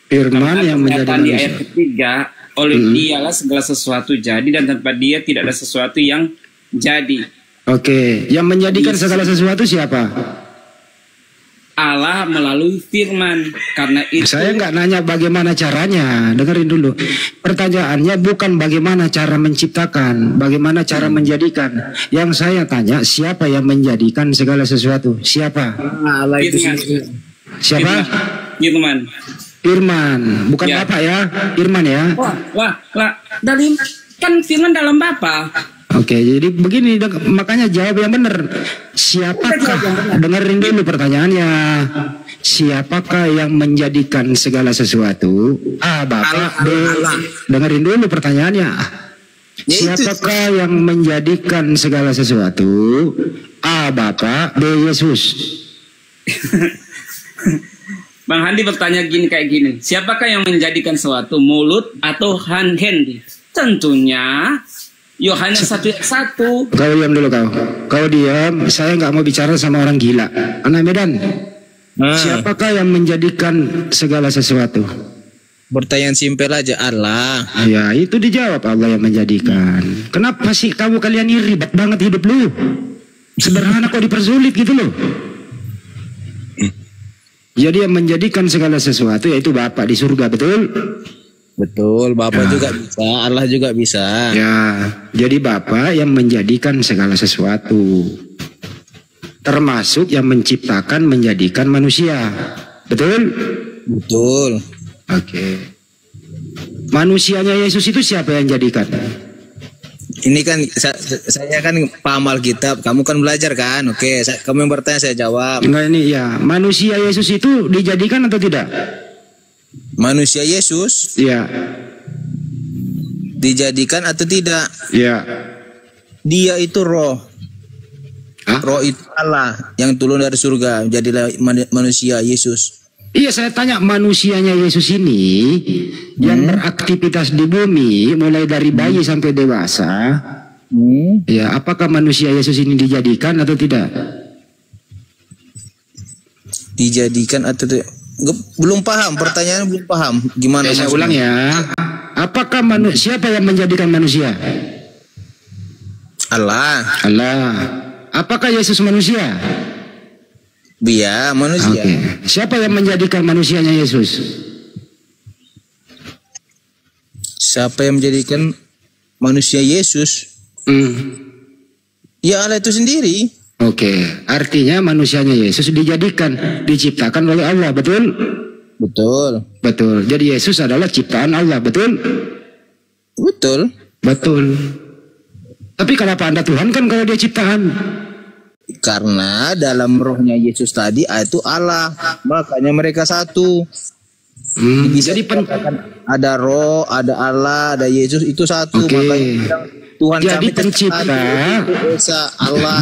D: Firman yang menjadi
F: Di
D: manusia.
F: ayat ketiga, oleh dialah segala sesuatu jadi dan tanpa dia tidak ada sesuatu yang jadi.
D: Oke, yang menjadikan segala sesuatu siapa?
F: Allah melalui firman. Karena itu
D: Saya nggak nanya bagaimana caranya, dengerin dulu. Pertanyaannya bukan bagaimana cara menciptakan, bagaimana cara menjadikan. Yang saya tanya, siapa yang menjadikan segala sesuatu? Siapa?
C: Allah itu
F: Firman.
C: sendiri.
D: Siapa?
F: Firman.
D: Firman, bukan
F: Ya.
D: Bapak ya, Firman ya.
F: Wah, dari kan firman dalam Bapa.
D: Oke, jadi begini, makanya jawab yang benar. Siapakah? Dengerin dulu pertanyaannya. Siapakah yang menjadikan segala sesuatu? A, Bapak. B, dengerin dulu pertanyaannya. Siapakah yang menjadikan segala sesuatu? A, Bapak. B, Yesus.
F: Bang Handi bertanya kayak gini, siapakah yang menjadikan sesuatu, mulut atau Hendy? Tentunya Yohanes 1:1.
D: Kau diam dulu kau. Kau diam. Saya nggak mau bicara sama orang gila. Anak Medan. Siapakah yang menjadikan segala sesuatu?
C: Pertanyaan simpel aja, Allah.
D: Ya itu dijawab, Allah yang menjadikan. Kenapa sih kamu kalian ini ribet banget hidup lu? Sederhana kok dipersulit gitu loh. Jadi yang menjadikan segala sesuatu yaitu Bapa di surga, betul?
C: Betul, Bapak juga bisa, Allah juga bisa.
D: Ya, jadi Bapa yang menjadikan segala sesuatu. Termasuk yang menciptakan, menjadikan manusia. Betul?
C: Betul.
D: Oke. Manusianya Yesus itu siapa yang jadikan?
C: Ini kan saya kan paham Alkitab, kamu kan belajar kan? Oke, kamu yang bertanya saya jawab.
D: Enggak, ini ya, manusia Yesus itu dijadikan atau tidak?
C: Manusia Yesus
D: Ya.
C: dijadikan atau tidak?
D: Ya.
C: Dia itu roh.
D: Hah?
C: Roh itu Allah yang turun dari surga, jadilah manusia Yesus.
D: Iya, saya tanya manusianya Yesus ini yang beraktivitas di bumi mulai dari bayi sampai dewasa. Ya, apakah manusia Yesus ini dijadikan atau tidak?
C: Dijadikan atau tidak? Belum paham, pertanyaan belum paham. Gimana?
D: Saya
C: maksudnya?
D: ulang ya. Apakah siapa yang menjadikan manusia?
C: Allah.
D: Allah. Apakah Yesus manusia?
C: Dia manusia.
D: Oke. Siapa yang menjadikan manusianya Yesus?
C: Siapa yang menjadikan manusia Yesus? Ya Allah itu sendiri.
D: Oke. Artinya manusianya Yesus dijadikan, diciptakan oleh Allah, betul?
C: Betul.
D: Betul. Jadi Yesus adalah ciptaan Allah, betul?
C: Betul.
D: Betul. Tapi kenapa Anda Tuhan kan kalau dia ciptaan?
C: Karena dalam rohnya Yesus tadi itu Allah, makanya mereka satu.
D: Jadi
C: Ada roh, ada Allah, ada Yesus itu satu.
D: Oke.
C: Makanya Tuhan
D: Jadi
C: kami
D: pencipta.
C: satu, itu Esa, Allah.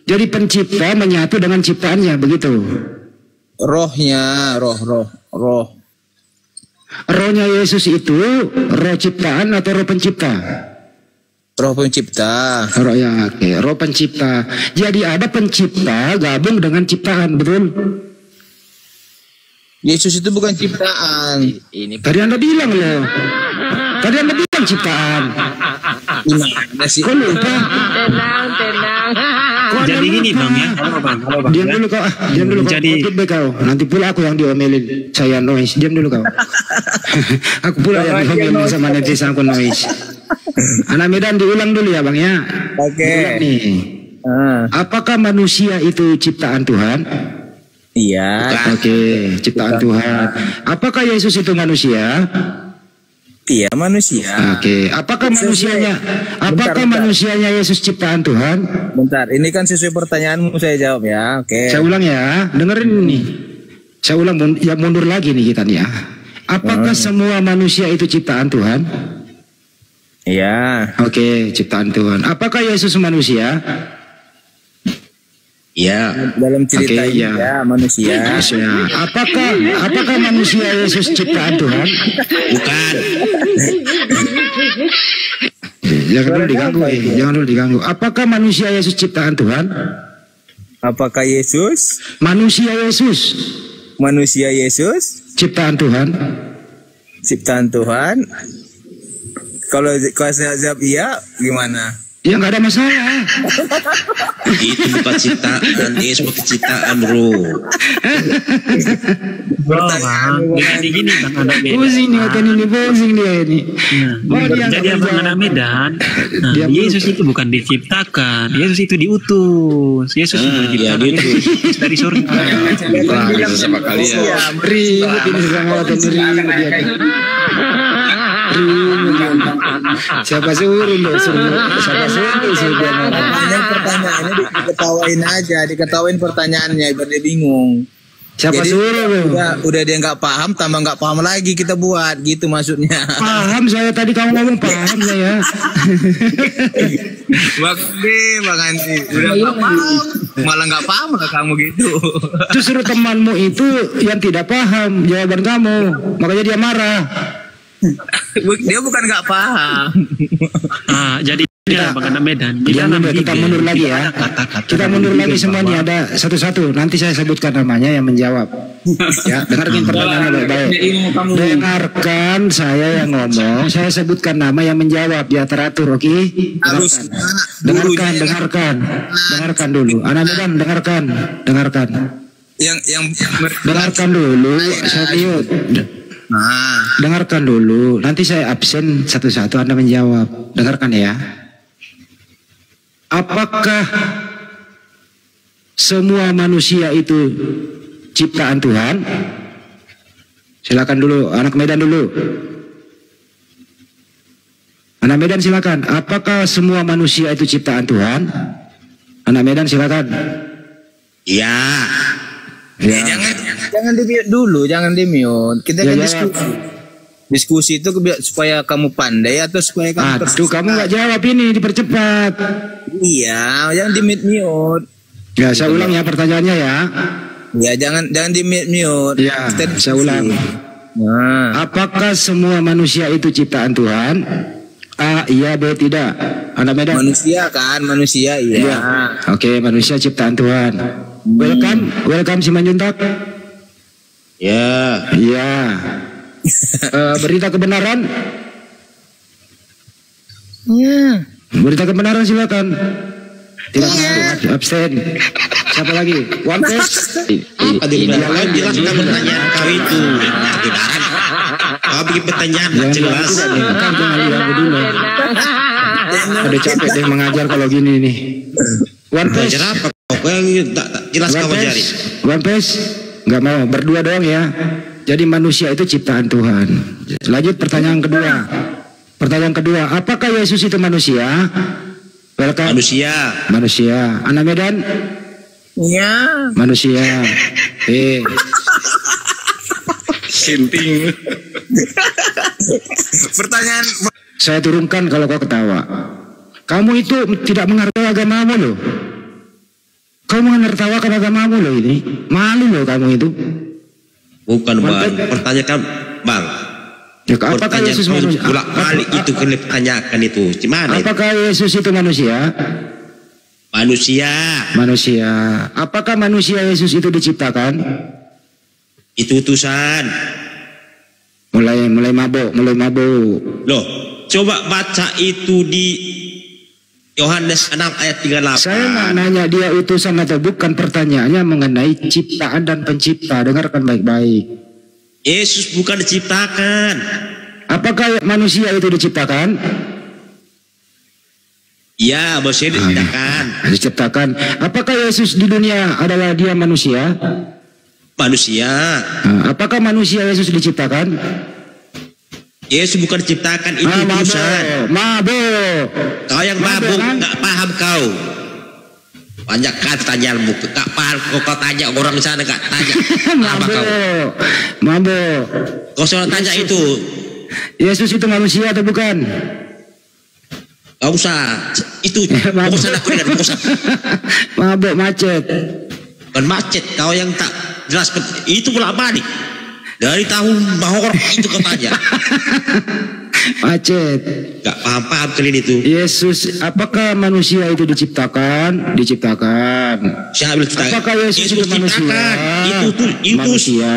D: Jadi pencipta menyatu dengan ciptaannya, begitu?
C: Rohnya, roh.
D: Rohnya Yesus itu roh ciptaan atau roh pencipta?
C: Roh pencipta.
D: Roh ya, oke. Roh pencipta. Jadi ada pencipta gabung dengan ciptaan, betul?
C: Yesus itu bukan ciptaan.
E: Ini
D: Tadi Anda bilang loh. Tadi Anda bilang ciptaan.
C: Gimana sih?
D: Kok lupa?
A: Jadi gini bang ya. Halo bang.
D: Diam dulu kau. Diam dulu kau.
A: Jadi-
D: Ikut baik kau. Nanti pula aku yang diomelin. Saya noise. Diam dulu kau. Aku pula yang diomelin sama netizen aku noise. Anak Medan diulang dulu ya bang ya.
C: Oke.
D: Diulang nih. Apakah manusia itu ciptaan Tuhan?
C: Iya.
D: Oke, ciptaan Tuhan. Apakah Yesus itu manusia?
C: Iya manusia.
D: Oke. Apakah manusianya? Apakah
C: Bentar.
D: manusianya Yesus ciptaan Tuhan?
C: Bentar, ini kan sesuai pertanyaanmu saya jawab ya. Oke.
D: Saya ulang ya, dengerin ini. Saya ulang, ya mundur lagi nih kita nih ya. Apakah semua manusia itu ciptaan Tuhan?
C: Iya.
D: Oke, ciptaan Tuhan. Apakah Yesus manusia?
E: ya
C: Dalam cerita
D: Oke,
C: ini
D: ya.
C: ya manusia.
D: Manusia. Apakah manusia Yesus ciptaan Tuhan?
E: bukan.
D: Jangan dulu diganggu, jangan dulu diganggu. Apakah manusia Yesus ciptaan Tuhan?
C: Apakah Yesus
D: Manusia Yesus
C: manusia Yesus
D: ciptaan Tuhan?
C: ciptaan Tuhan? Kalau saya jawab iya, gimana?
D: Ya nggak ada masalah.
E: Itu bukan ciptaan, Yesus bukan ciptaan, bro.
A: Jadi gini bang anak Medan.
D: Pusing nih Oten ini, pusing dia ini. Mau dia
A: Jadi
D: nggak
A: abang
D: menjawab.
A: anak Medan,
D: Diam dulu.
A: Yesus itu bukan diciptakan, Yesus itu diutus. Yesus itu diciptakan
E: diutus.
A: dari surga.
E: Wah, sama kalian.
D: Ribut ini sama Oten, ribut dia. Ribut dia. Siapa suruh lo suruh? Siapa suruh dia ngomong?
C: Hanya pertanyaannya diketawain aja, diketawain pertanyaannya biar dia bingung.
D: Siapa
C: Jadi,
D: suruh lo?
C: udah dia nggak paham, tambah nggak paham lagi kita buat, gitu maksudnya.
D: Paham saya tadi kamu ngomong paham saya.
C: Bang Andi, udah nggak paham, malah nggak paham lah kamu gitu.
D: Justru temanmu itu yang tidak paham jawaban kamu, makanya dia marah.
C: Dia bukan nggak paham.
A: Jadi
D: Kita-
A: abang anak Medan.
D: Jangan dulu, kita mundur lagi ya. Kita mundur lagi semuanya, ada satu-satu. Nanti saya sebutkan namanya yang menjawab. Ya, dengarkan pertanyaannya baik-baik.
F: Ilmu kamu.
D: Dengarkan saya yang ngomong, saya sebutkan nama yang menjawab, dia teratur, oke?
C: Harus
D: Dengarkan dulu. Anak Medan, dengarkan.
C: yang
D: Dengarkan dulu, saya mute.
C: Nah,
D: Dengarkan dulu, nanti saya absen satu-satu Anda menjawab. Dengarkan ya. Apakah semua manusia itu ciptaan Tuhan? Silakan dulu, anak Medan dulu. Anak Medan silakan. Apakah semua manusia itu ciptaan Tuhan? Anak Medan silakan.
E: Ya,
C: jangan di mute dulu, jangan di mute. Kita
D: Ya,
C: kan
D: jawab.
C: diskusi itu supaya kamu pandai atau supaya kamu
D: Aduh, kamu nggak jawab ini, dipercepat.
C: Iya, jangan di mute.
D: Ya, saya ulang ya pertanyaannya ya.
C: Ya, jangan di mute.
D: Ya,
C: Kita diskusi.
D: saya ulang.
C: Nah,
D: Apakah semua manusia itu ciptaan Tuhan? A, iya, B, tidak. Anak Medan.
C: manusia kan, manusia iya.
D: Iya. Oke, manusia ciptaan Tuhan. Welcome Simanjuntak.
E: ya,
D: Iya. Berita kebenaran. Berita kebenaran silakan. Tidak mau absen. Siapa lagi? One Piece.
E: apa dibilang? Jelaskan pertanyaan kau itu. Kau bikin pertanyaan nggak jelas.
D: Jangan diganggu dulu. Udah capek deh mengajar kalau gini nih. One Piece.
E: Belajar apa? Kau yang tak jelas kau ajarin.
D: One Piece. Nggak mau, berdua doang ya. Jadi manusia itu ciptaan Tuhan. Lanjut pertanyaan kedua. Pertanyaan kedua, apakah Yesus itu manusia? Welcome. Manusia. Anak Medan?
C: Iya.
D: Manusia.
E: Simping.
C: Pertanyaan
D: Saya turunkan kalau kau ketawa. Kamu itu tidak menghargai agamamu loh. Kau menertawakan agamamu loh ini. Malu loh kamu itu.
E: Bukan bang. Pertanyaan bang.
D: Ya, apakah Yesus manusia?
G: Bolak-balik itu kena pertanyakan itu. Gimana?
D: Apakah Yesus itu manusia?
G: Manusia.
D: Manusia. Apakah manusia Yesus itu diciptakan?
G: Itu utusan.
D: Mulai mabuk.
G: Loh, coba baca itu di Yohanes 6 ayat 38.
D: Saya nggak nanya dia utusan atau bukan, pertanyaannya mengenai ciptaan dan pencipta. Dengarkan baik-baik.
G: Yesus bukan diciptakan.
D: Apakah manusia itu diciptakan?
G: Ya, manusia diciptakan.
D: Diciptakan. Apakah Yesus di dunia adalah dia manusia?
G: Manusia.
D: Apakah manusia Yesus diciptakan?
G: Yesus bukan diciptakan, itu utusan.
D: Mabuk.
G: Kau yang mabuk, nggak paham kau. Banyak kan tanyaanmu, nggak paham. Kau tanya orang di sana, nggak tanya.
D: Mabuk.
G: Kau selalu tanya itu.
D: Yesus itu manusia atau bukan?
G: Gak usah. Itu bosan aku dengan bosan.
D: Mabuk, macet.
G: Bukan macet, kau yang tak jelas. Itu pula balik. Dari tahun bahwa itu kau tanya.
D: Macet.
G: Gak paham-paham kalian itu.
D: Yesus, apakah manusia itu diciptakan? Diciptakan.
G: Siapa diciptakan?
D: Apakah Yesus itu manusia?
G: Itu
D: manusia.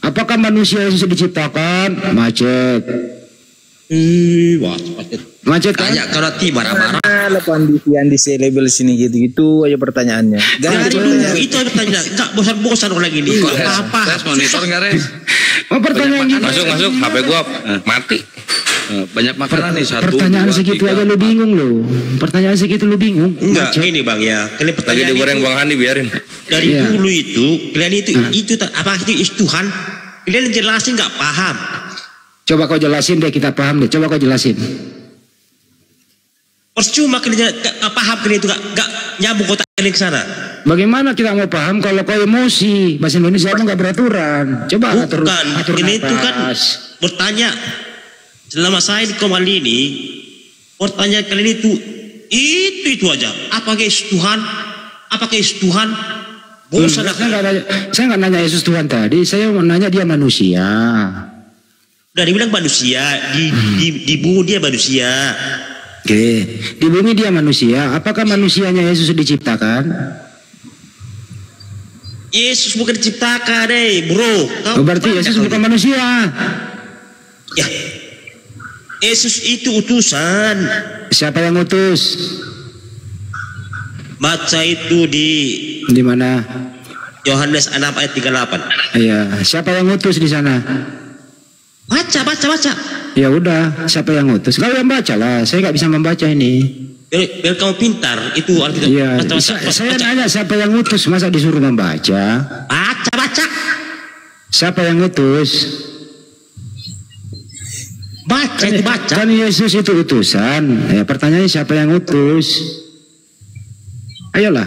D: Apakah manusia Yesus diciptakan? Macet.
G: Wah, macet.
D: Macet kan?
G: Tanya kalau nanti marah-marah.
C: Pandisian di label sini gitu aja pertanyaannya.
G: Itu aja pertanyaan. Gak bosan-bosan orang lagi nih. Apa?
E: Res monitor nggak, Res?
D: Pertanyaan gini.
E: Masuk, HP gua mati. Banyak makanan nih, satu.
D: Pertanyaan
E: 2,
D: segitu
E: 3.
D: aja lu bingung lo. Pertanyaan segitu lu bingung.
G: Enggak, ini Bang ya. Kalian
E: Lagi
G: pertanyaan
E: digoreng
G: itu,
E: Bang Handi, biarin.
G: dari dulu itu, kalian itu apa itu Tuhan? Kalian jelasin nggak paham.
D: Coba kau jelasin deh, kita paham deh. Coba kau jelasin.
G: Percuma kalian gak paham, kalian itu gak nyambung kotak kalian ke sana.
D: Bagaimana kita mau paham kalau kau emosi? Bahasa Indonesia apa nggak beraturan? Coba atur
G: Kalian itu kan bertanya. Selama saya di Komal ini, pertanyaan kalian itu aja. Apakah Yesus Tuhan? Apakah Yesus Tuhan? Bosan aku.
D: Saya nggak nanya Yesus Tuhan tadi. Saya mau nanya dia manusia.
G: Udah dibilang manusia, di bumi dia manusia.
D: Oke, di bumi dia manusia. Apakah manusianya Yesus diciptakan?
G: Yesus bukan diciptakan, bro.
D: Berarti Yesus bukan manusia.
G: Ya, Yesus itu utusan.
D: Siapa yang utus?
G: Baca itu di
D: mana?
G: Yohanes 6 ayat 38.
D: Iya, siapa yang utus di sana?
G: Baca.
D: Ya udah, siapa yang utus? Kau yang baca lah, saya nggak bisa membaca ini.
G: Biar kamu pintar, itu Alkitab.
D: Iya,
G: baca.
D: Saya nanya siapa yang utus, masa disuruh membaca?
G: Baca.
D: Siapa yang utus?
G: Baca.
D: Kan Yesus itu utusan. Ya, pertanyaannya siapa yang utus? Ayolah,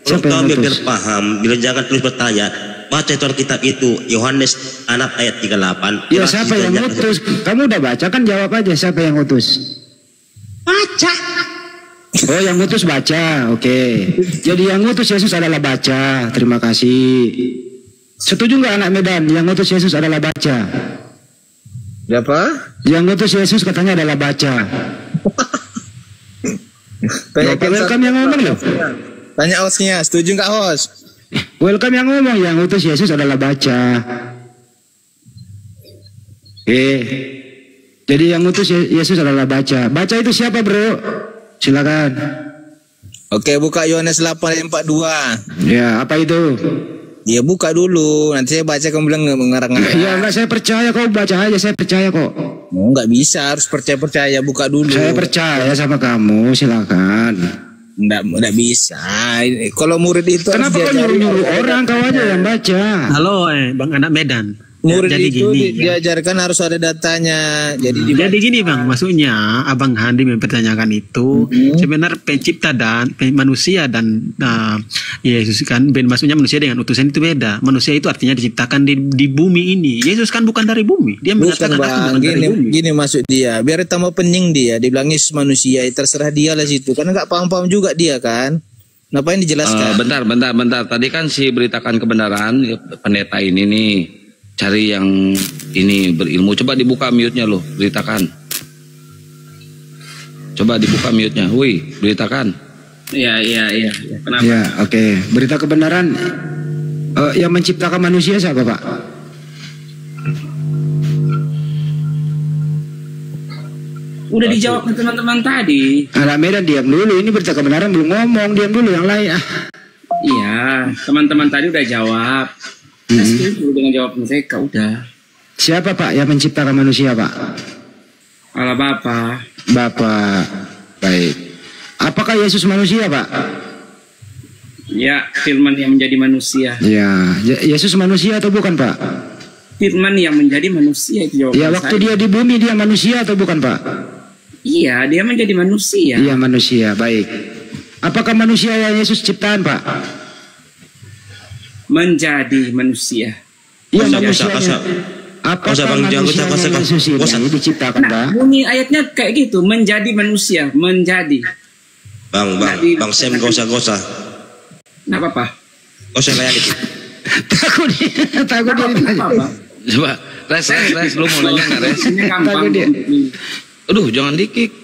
D: siapa yang utus?
G: Biar paham, biar jangan terus bertanya. Baca itu Alkitab itu Yohanes 6 ayat 38.
D: Ya, siapa yang utus? Kamu udah baca kan, jawab aja siapa yang utus.
G: Baca.
D: Oh, yang utus baca. Oke. Jadi yang utus Yesus adalah baca. Terima kasih. Setuju nggak anak Medan? Yang utus Yesus adalah baca.
C: Siapa?
D: Yang utus Yesus katanya adalah baca. Welcome yang ngomong loh.
C: Tanya hostnya, setuju nggak host?
D: Welcome yang ngomong, yang utus Yesus adalah baca. Jadi yang utus Yesus adalah baca. Baca itu siapa, bro? Silakan.
C: Oke, buka Yohanes 8 ayat 42.
D: Ya, apa itu?
C: Dia buka dulu, nanti saya baca, kamu bilang mengarang-ngarang.
D: Ya enggak, saya percaya kok, baca aja, saya percaya kok.
C: Oh, nggak bisa, harus percaya, buka dulu.
D: Saya percaya sama kamu, silakan.
C: Nggak bisa. Kalau murid itu
D: kenapa kau nyuruh orang, kau aja yang baca.
A: Halo, Bang anak Medan.
C: Murid
A: jadi
C: itu
A: gini,
C: diajarkan harus ada datanya. Jadi
A: gini Bang, maksudnya Abang Handi mempertanyakan itu sebenarnya pencipta dan manusia dan Yesus kan, maksudnya manusia dengan utusan itu beda. Manusia itu artinya diciptakan di bumi ini. Yesus kan bukan dari bumi. Dia mengatakan
C: bukan dari bumi. Gini maksud dia, biar tambah pening dia. Dibilang Yesus manusia, terserah dia lah situ. Karena nggak paham-paham juga dia kan. Ngapain dijelaskan?
E: Bentar. Tadi kan si beritakan kebenaran pendeta ini nih. cari yang ini berilmu. Coba dibuka mute-nya loh, beritakan. Coba dibuka mute-nya. Wih, beritakan.
F: Iya. Kenapa?
D: Ya, oke. Berita kebenaran yang menciptakan manusia siapa, Pak?
F: Udah dijawab teman-teman tadi.
D: Anak Medan diam dulu. Ini berita kebenaran belum ngomong. Diam dulu yang lain.
F: Iya, teman-teman tadi udah jawab. Saya setuju dengan jawab mereka, udah.
D: Siapa Pak yang menciptakan manusia, Pak?
F: Allah Bapa.
D: Bapak. Baik. Apakah Yesus manusia, Pak?
F: Ya, firman yang menjadi manusia.
D: Ya, Yesus manusia atau bukan, Pak?
F: Firman yang menjadi manusia itu jawaban
D: ya, waktu
F: saya.
D: dia di bumi dia manusia atau bukan, Pak?
F: Iya, dia menjadi manusia.
D: Iya, manusia. Baik. Apakah manusia yang Yesus ciptaan, Pak?
F: Menjadi manusia.
D: Iya,
G: Kosa.
D: manusia. Apakah
G: Bang, jangan
D: manusia
G: kosa.
D: yang Yesus ini diciptakan, Pak?
F: Bunyi ayatnya kayak gitu, menjadi manusia, menjadi.
G: Bang Sam kosa.
F: Nggak apa-apa.
G: Kosa kayak gitu.
D: Takut dia ditanya.
E: Coba, Res, lu mau nanya nggak, Res?
F: Ini gampang.
E: Aduh, jangan dikik.